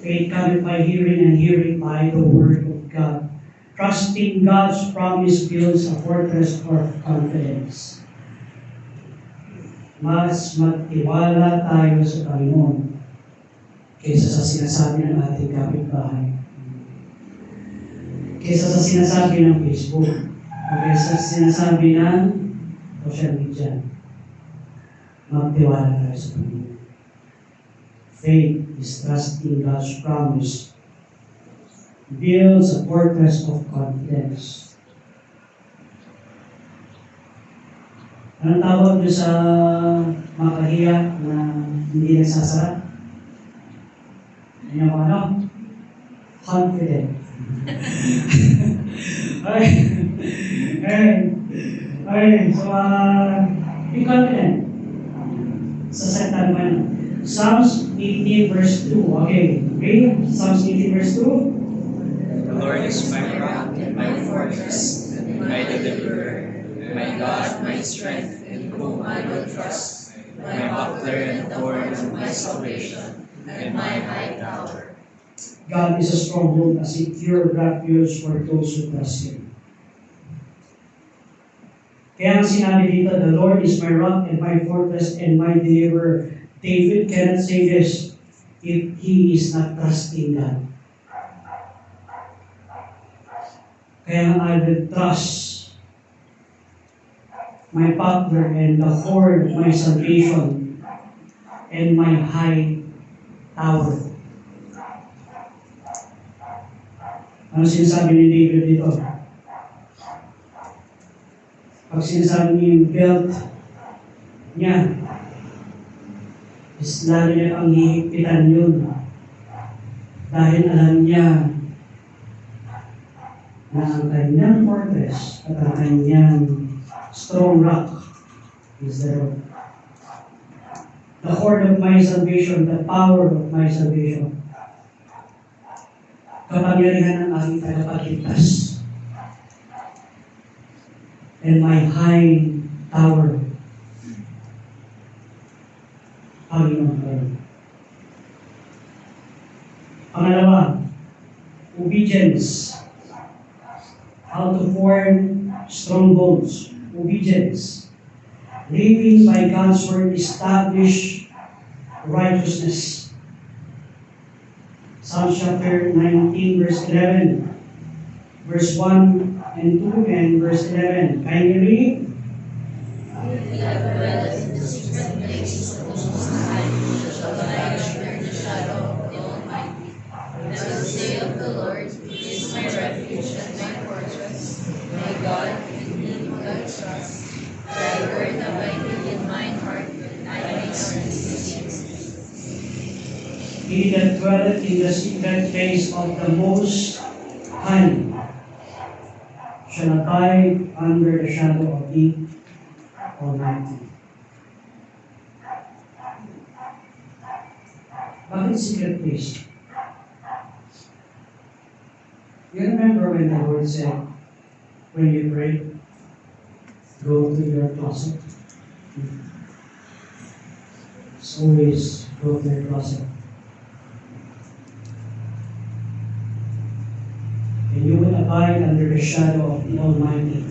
Faith cometh by hearing and hearing by the Word of God. Trusting God's promise builds a fortress of confidence. Mas magtiwala tayo sa Panginoon kaysa sa sinasabi ng ating kapitbahay, kaysa sa sinasabi ng Facebook, o kaysa sa sinasabi ng social media. Magtiwala tayo sa Panginoon. Faith is trusting God's promise, builds a fortress of confidence. Anong tawag nyo sa makahiya na hindi nagsasara? Ano yung ano? Confident. So, be confident. Sa salita naman. Psalms 18 verse 2. Okay, read. Psalms 18 verse 2. The Lord is my rock and my fortress, and my deliverer, my God, my strength, in whom I will trust, my buckler and the horn of my salvation, and my high tower. God is a stronghold, a secure refuge for those who trust Him. Kaya ang sinabi dito, the Lord is my rock and my fortress and my deliverer. David cannot say this if he is not trusting God. Kaya I will trust my buckler and the horn of my salvation and my high tower. Ano sinasabi ni David dito? Pag sinasabi niya yung belt niya, is lalo niya ang hihigpitan yun. Dahil alam niya na ang kanyang fortress at ang kanyang strong rock is the Lord. The horn of my salvation, the power of my salvation. Kapangyarihan ng aking tagapagligtas. And my high tower. Panginoon ko. Pangalawa, obedience. How to form strongholds. Obedience. Living by God's word establish righteousness. Psalm chapter 19 verse 11. Verse 1 and 2 and verse 11. Can you read? He that dwelleth in the secret place of the Most High shall abide under the shadow of the Almighty. I will say of the Lord, He is my refuge and my fortress, my God, in whom I trust. Thy word abideth in mine heart, I may learn to thee. He that dwelleth in the secret place of the Most High shall abide under the shadow of the Almighty. Bakit secret place? You remember when the Lord said, when you pray, go to your closet? It's always go to your closet. And you will abide under the shadow of the Almighty.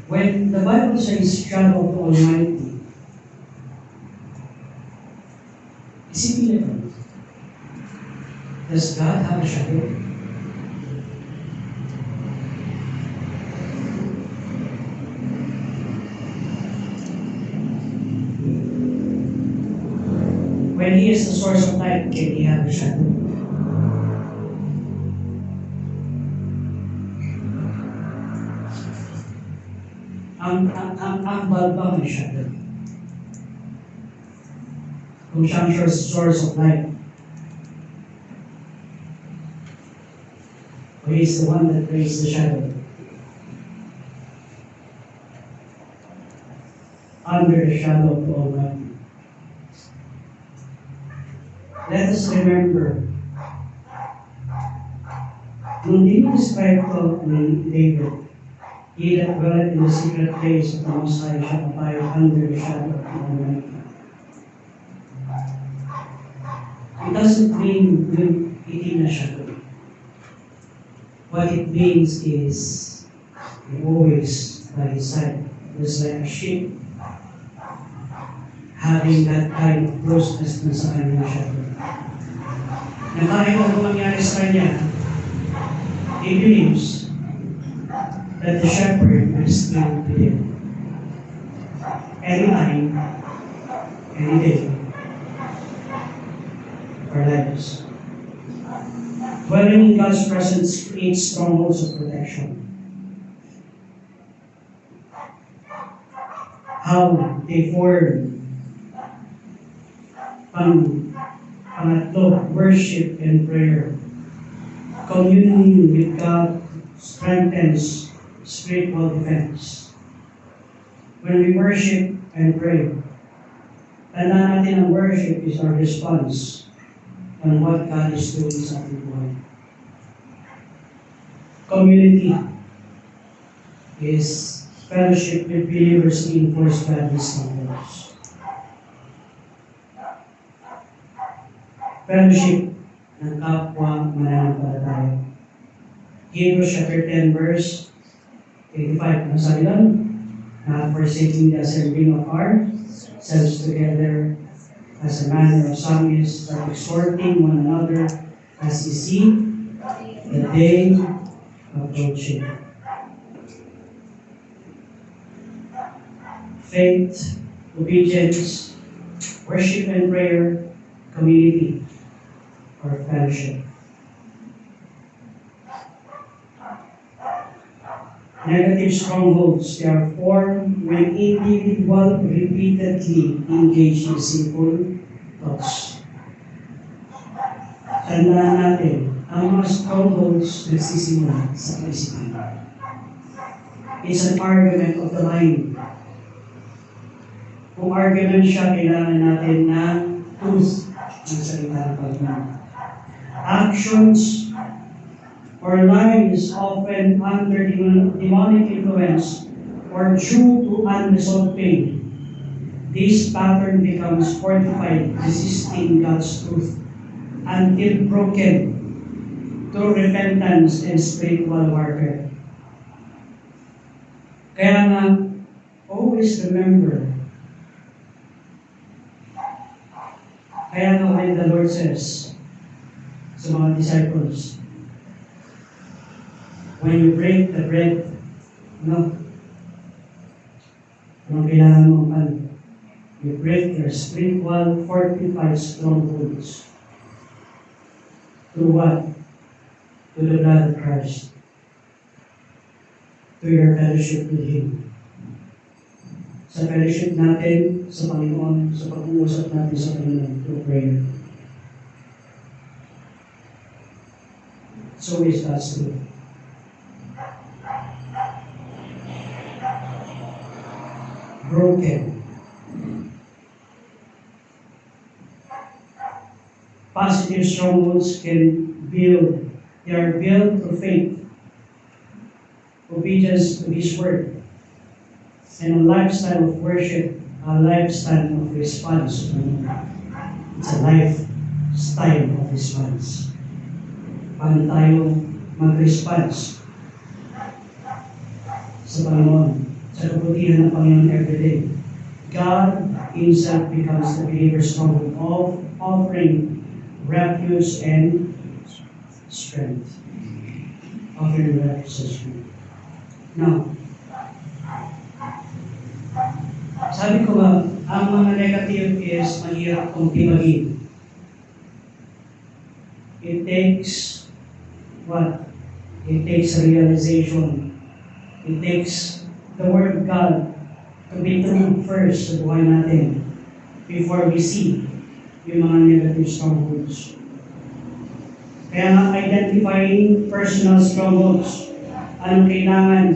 When the Bible says shadow of the Almighty, is it literal? Does God have a shadow? When He is the source of light, can He have a shadow? Ang balbang may shadow. Kung siyang source of light, who is the one that creates the shadow? under the shadow of the Almighty. Let us remember, nung describe to ni David, he that dwelleth in the secret place of the Most High shall abide under the shadow of the Almighty. It doesn't mean yung itim na shadow. What it means is, you're always by his side. Just like a sheep, having that kind of closeness na sa kanyang shadow. Na kahit ano mangyari sa kanya, he believes that the shepherd will still be there. Anytime, any day, of our lives. Dwelling in God's presence creates strongholds of protection. How they form pangatlo, worship and prayer. Communing with God strengthens spiritual defense. When we worship and pray, tandaan natin ang worship is our response on what God is doing sa ating buhay. Community is fellowship with believers reinforce godly standards. Fellowship ng kapwa mananampalataya. Hebrews chapter 10 verse 85. Ano sabi lang? Not forsaking the assembling of ourselves together as a manner of some is, but exhorting one another as you see the day approaching. Faith, obedience, worship and prayer, community, or fellowship. Negative strongholds, they are formed when individual repeatedly engage in sinful thoughts. Tandaan natin, ang mga strongholds nagsisimula sa kaisipan. It's an argument of the mind. Kung argument siya, kailangan natin ng truth ng salita ng Panginoon. Actions or lies often under demonic influence or due to unresolved pain. This pattern becomes fortified, resisting God's truth until broken through repentance and spiritual warfare. Kaya nga, always remember. Kaya nga when the Lord says sa mga disciples, when you break the bread, anong kailangan mo you break your spiritual fortified strongholds. Through what? To the blood of Christ. To your fellowship with Him. Sa fellowship natin sa Panginoon, sa pag-uusap natin sa Panginoon through prayer. So is God's truth. Broken. Positive strongholds can build. They are built through faith, obedience to His word, and a lifestyle of worship, a lifestyle of response. It's a lifestyle of response. Paano tayo mag-response sa Panginoon, sa kabutihan ng Panginoon everyday? God Himself becomes the believer's stronghold of offering refuge and strength. Offering refuge and strength. Now, sabi ko nga, ang mga negative is mahirap kong tibagin. It takes what? It takes realization. It takes the Word of God to be true first sa buhay natin before we see yung mga negative strongholds. Kaya nga, identifying personal strongholds. Anong kailangan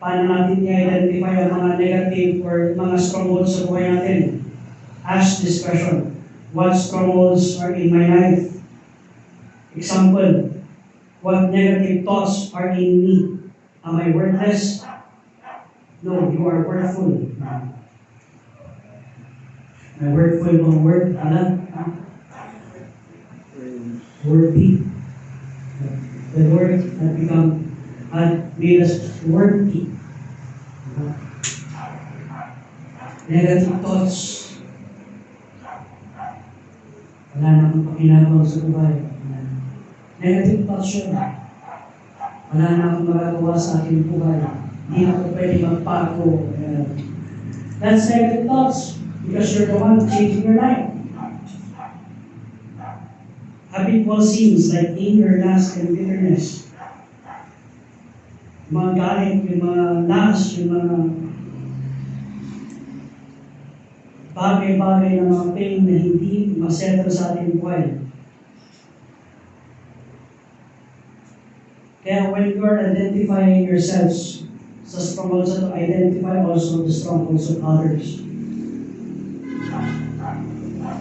Paano natin i-identify ang mga negative or mga strongholds sa buhay natin? Ask this question. What strongholds are in my life? Example, what negative thoughts are in me? Am I worthless? No, you are worthful. May worthful bang word? Alam? Worthy. The word that made us worthy. Negative thoughts. Wala na akong pakinabang sa buhay. Negative thoughts yun. Wala na akong magagawa sa aking buhay. Hindi ako pwede magpago. That's negative thoughts because you're the one changing your life. Habitual sins like anger, lust, and bitterness. Yung mga galit, yung mga lust, yung mga bagay-bagay na mga pain na hindi masettle sa ating buhay. Kaya when you are identifying yourselves sa strongholds, to identify also the strongholds of others.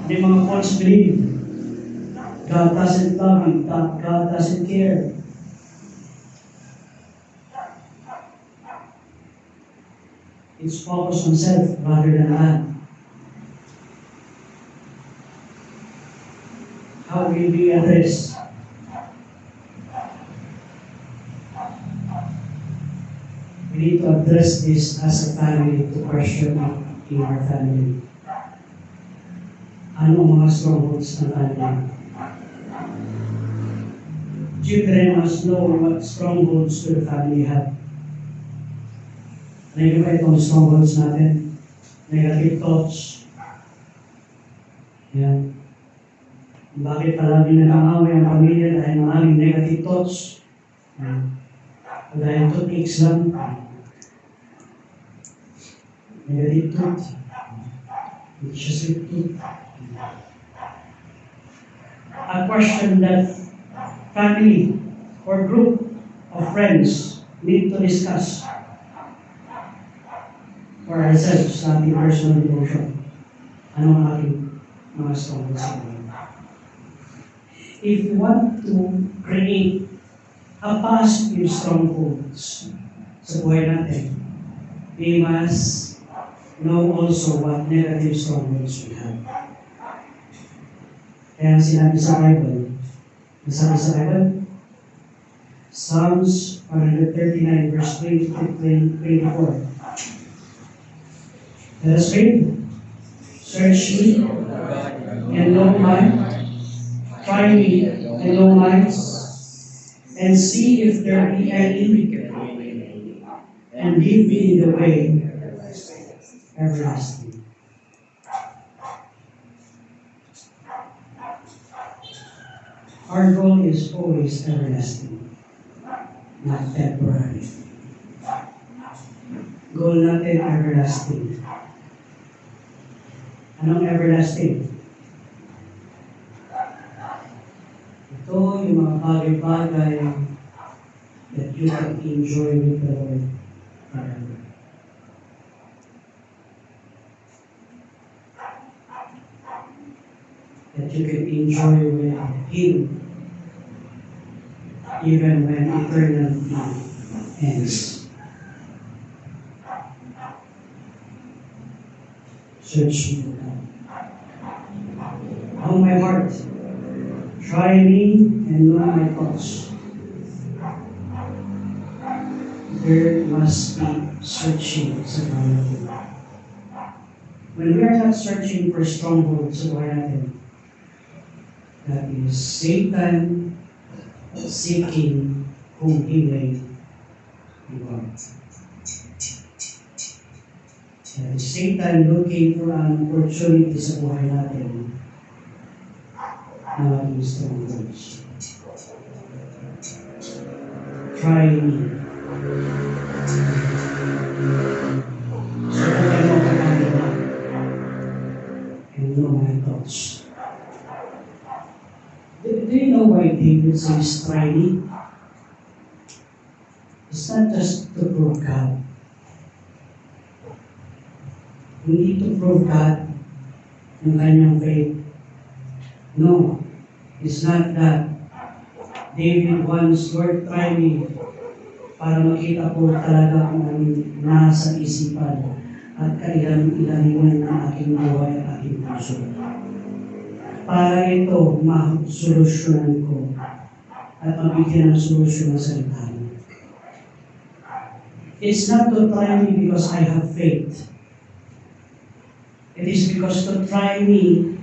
Yung mga false belief, God doesn't love you, God doesn't care. It's focused on self rather than God. How will we address? We need to address this as a family, to question in our family. Ano ang mga strongholds ng family? Children must know what strongholds do the family have. Ano ba itong strongholds natin? Negative thoughts. Yan. Bakit palagi nag-aaway ang pamilya dahil ng aming negative thoughts? Dahil toothaches lang. Negative thought. It's just a tooth. A question that family or group of friends need to discuss for ourselves sa ating personal devotion. Ano ang ating mga strongholds sa buhay? If you want to create a positive strongholds sa buhay natin, we must know also what negative strongholds we have. Kaya sinabi sa Bible, nasabi sa Bible, Psalms 139 verse 20 to 24. Let us read. Search me and know my, try me and know mine, and see if there be any wicked way, and lead me in the way everlasting. Our goal is always everlasting, not temporary. Goal natin everlasting. Anong everlasting? Ito yung mga bagay-bagay that you can enjoy with the Lord forever. That you can enjoy with Him even when eternity ends. Search me, O God. Know my heart. Try me and know my thoughts. There must be searching sa buhay natin. When we are not searching for strongholds sa buhay natin, that is Satan seeking whom he may devour. At the same time, looking for an opportunity sa buhay natin na maging strongholds. Try me. So that I know what I am and know my thoughts. Do you know why David says try me? It's not just to prove God, Hindi to prove God ng kanyang faith. No, it's not that. David once, Lord, try me para makita ko talaga kung anong nasa isipan at kailan-ilahiman ng aking buhay at aking puso. Para ito masolusyonan ko at mabigyan ng solusyon ng salita mo. It's not to try me because I have faith. It is because to try me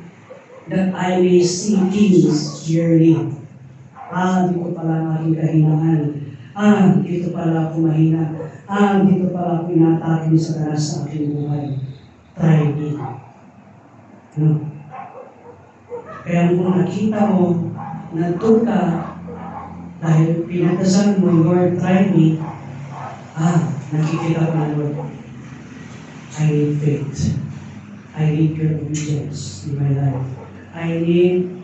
that I may see things clearly. Dito pala ang aking kahinaan. Dito pala ako mahina. Dito pala ako inatake sa taas sa aking buhay. Try me. No? Kaya kung nakita mo, nandun ka, dahil pinagdasal mo, Lord, try me, nakikita ko na, Lord, I need faith. I need your obedience in my life. I need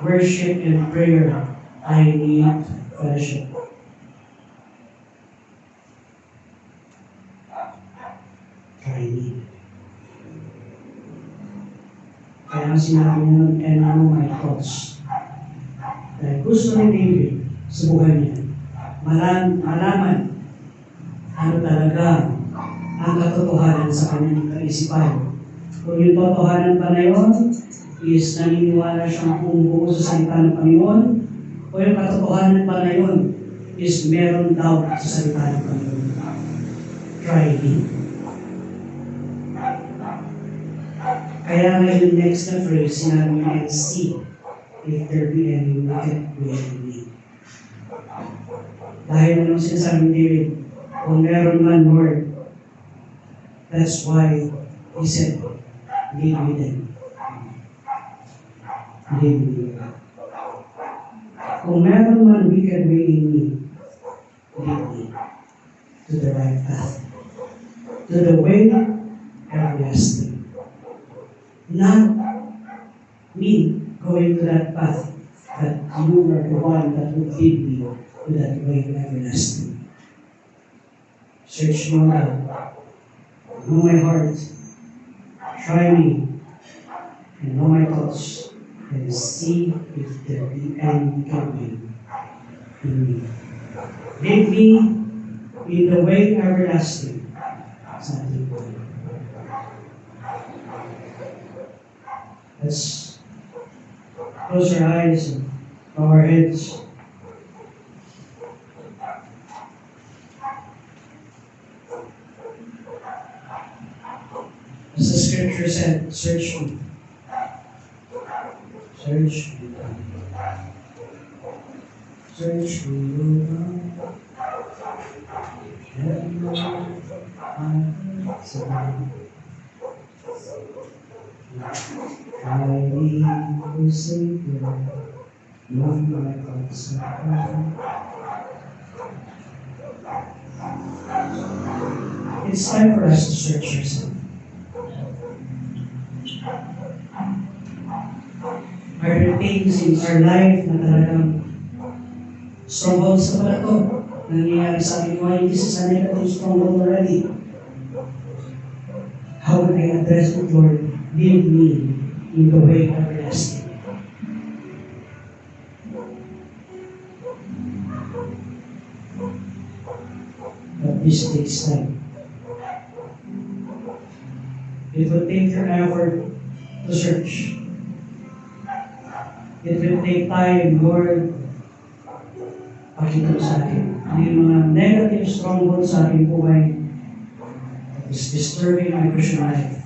worship and prayer. I need fellowship. Try me. Kaya sinabi mo, and know my thoughts. Dahil gusto ni David sa buhay niya, malaman ano talaga ang katotohanan sa kanyang kaisipan. Kung yung totohanan pa na yun, is naniniwala siyang bumubuo sa salita ng Panginoon, o yung katotohanan pa na yun, is meron doubt sa salita ng Panginoon. Try me. Kaya ngayon next na phrase, sinabi niya, and see if there be any wicked way in me. Dahil anong sinasabi ni David, kung meron man, Lord, that's why he said, lead me then. Lead me. Kung meron man wicked way in me, lead me to the right path, to the way everlasting. Not me going to that path that you are the one that would lead me to that way everlasting. Search me, God. Know my heart. Try me. And know my thoughts. And see if there be any wicked way in me. Lead me in the way everlasting. Sa ating buhay. Let's close our eyes and bow our heads. As the scripture said, search me. Search me. Search me, O God. And know my heart. I need a Savior, know my thoughts of God. It's time for us to search yourself. Are there things in our life na talagang strongholds na pala ito? Nangyayari sa ating buhay, this is a negative stronghold already. How would I address it, Lord? Lead me in the way everlasting. But this takes time. It will take your effort to search. It will take time, Lord, pakita mo sa akin. Ano yung mga negative strongholds sa aking buhay that is disturbing my Christian life.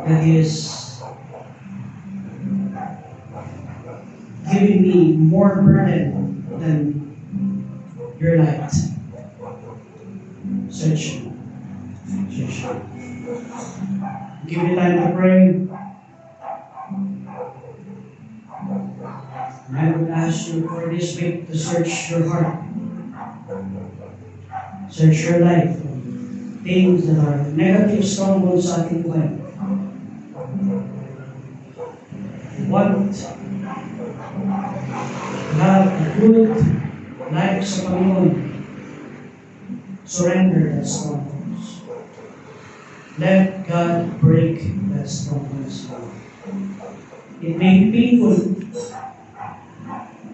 That is giving me more burden than your light. Search. Search. Give me time to pray. And I would ask you for this week to search your heart. Search your life. Things that are negative strongholds sa ating buhay. Want to have a good life sa Panginoon. surrender that strongholds. Let God break that strongholds. It may be painful,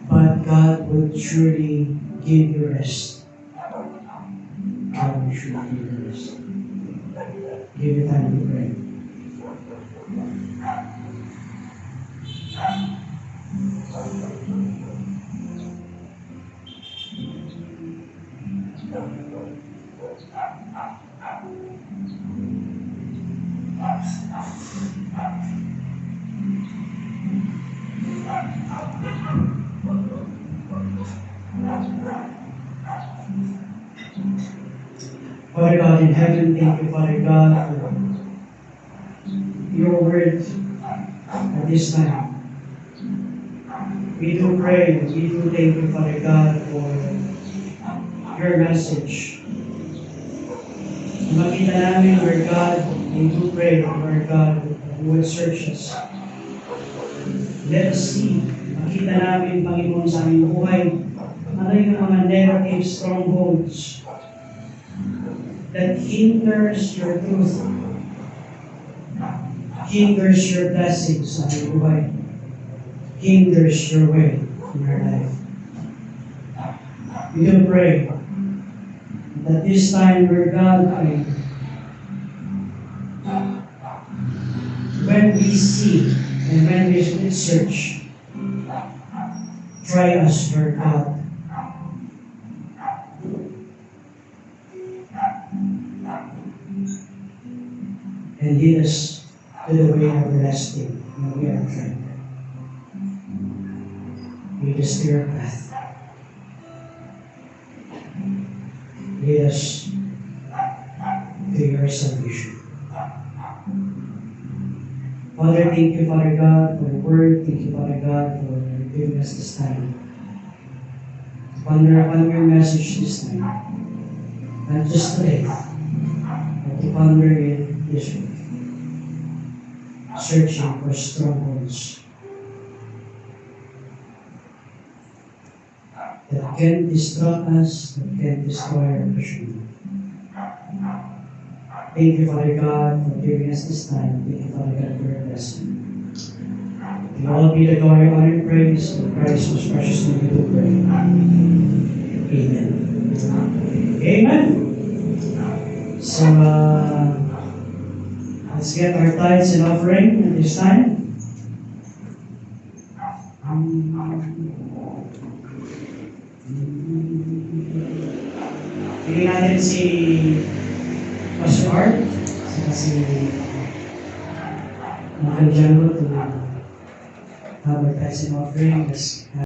but God will surely give you rest. God will surely give you rest. Give you time to pray. Father God in heaven, thank you, Father God, for your word at this time. We do pray, we do thank you, Father God, for your message. Makita namin, Lord God, we do pray, Lord God, that you will search us. Let us see, makita namin, Panginoon, sa aming buhay, ano yung mga negative strongholds that hinders your truth, hinders your blessings sa aming buhay, hinders your way in our life. We do pray that this time, Lord God, when we see and when we search, try us, Lord God. And lead us to the way everlasting when we are tried. Lead us to your path. Lead us to your salvation. Father, thank you, Father God, for the word. Thank you, Father God, for giving us this time. Ponder upon your message this time. Not just today, but to ponder it this week. Searching for strongholds that can distract us, that can destroy our vision. Thank you, Father God, for giving us this time. Thank you, Father God, for your blessing. To all be the glory, honor, and praise. In Christ's most precious name we do pray. Amen. Amen. So, let's get our tithes and offering at this time. Tingnan natin si Pastor Art, saka si Uncle Django to have our tithes and offering.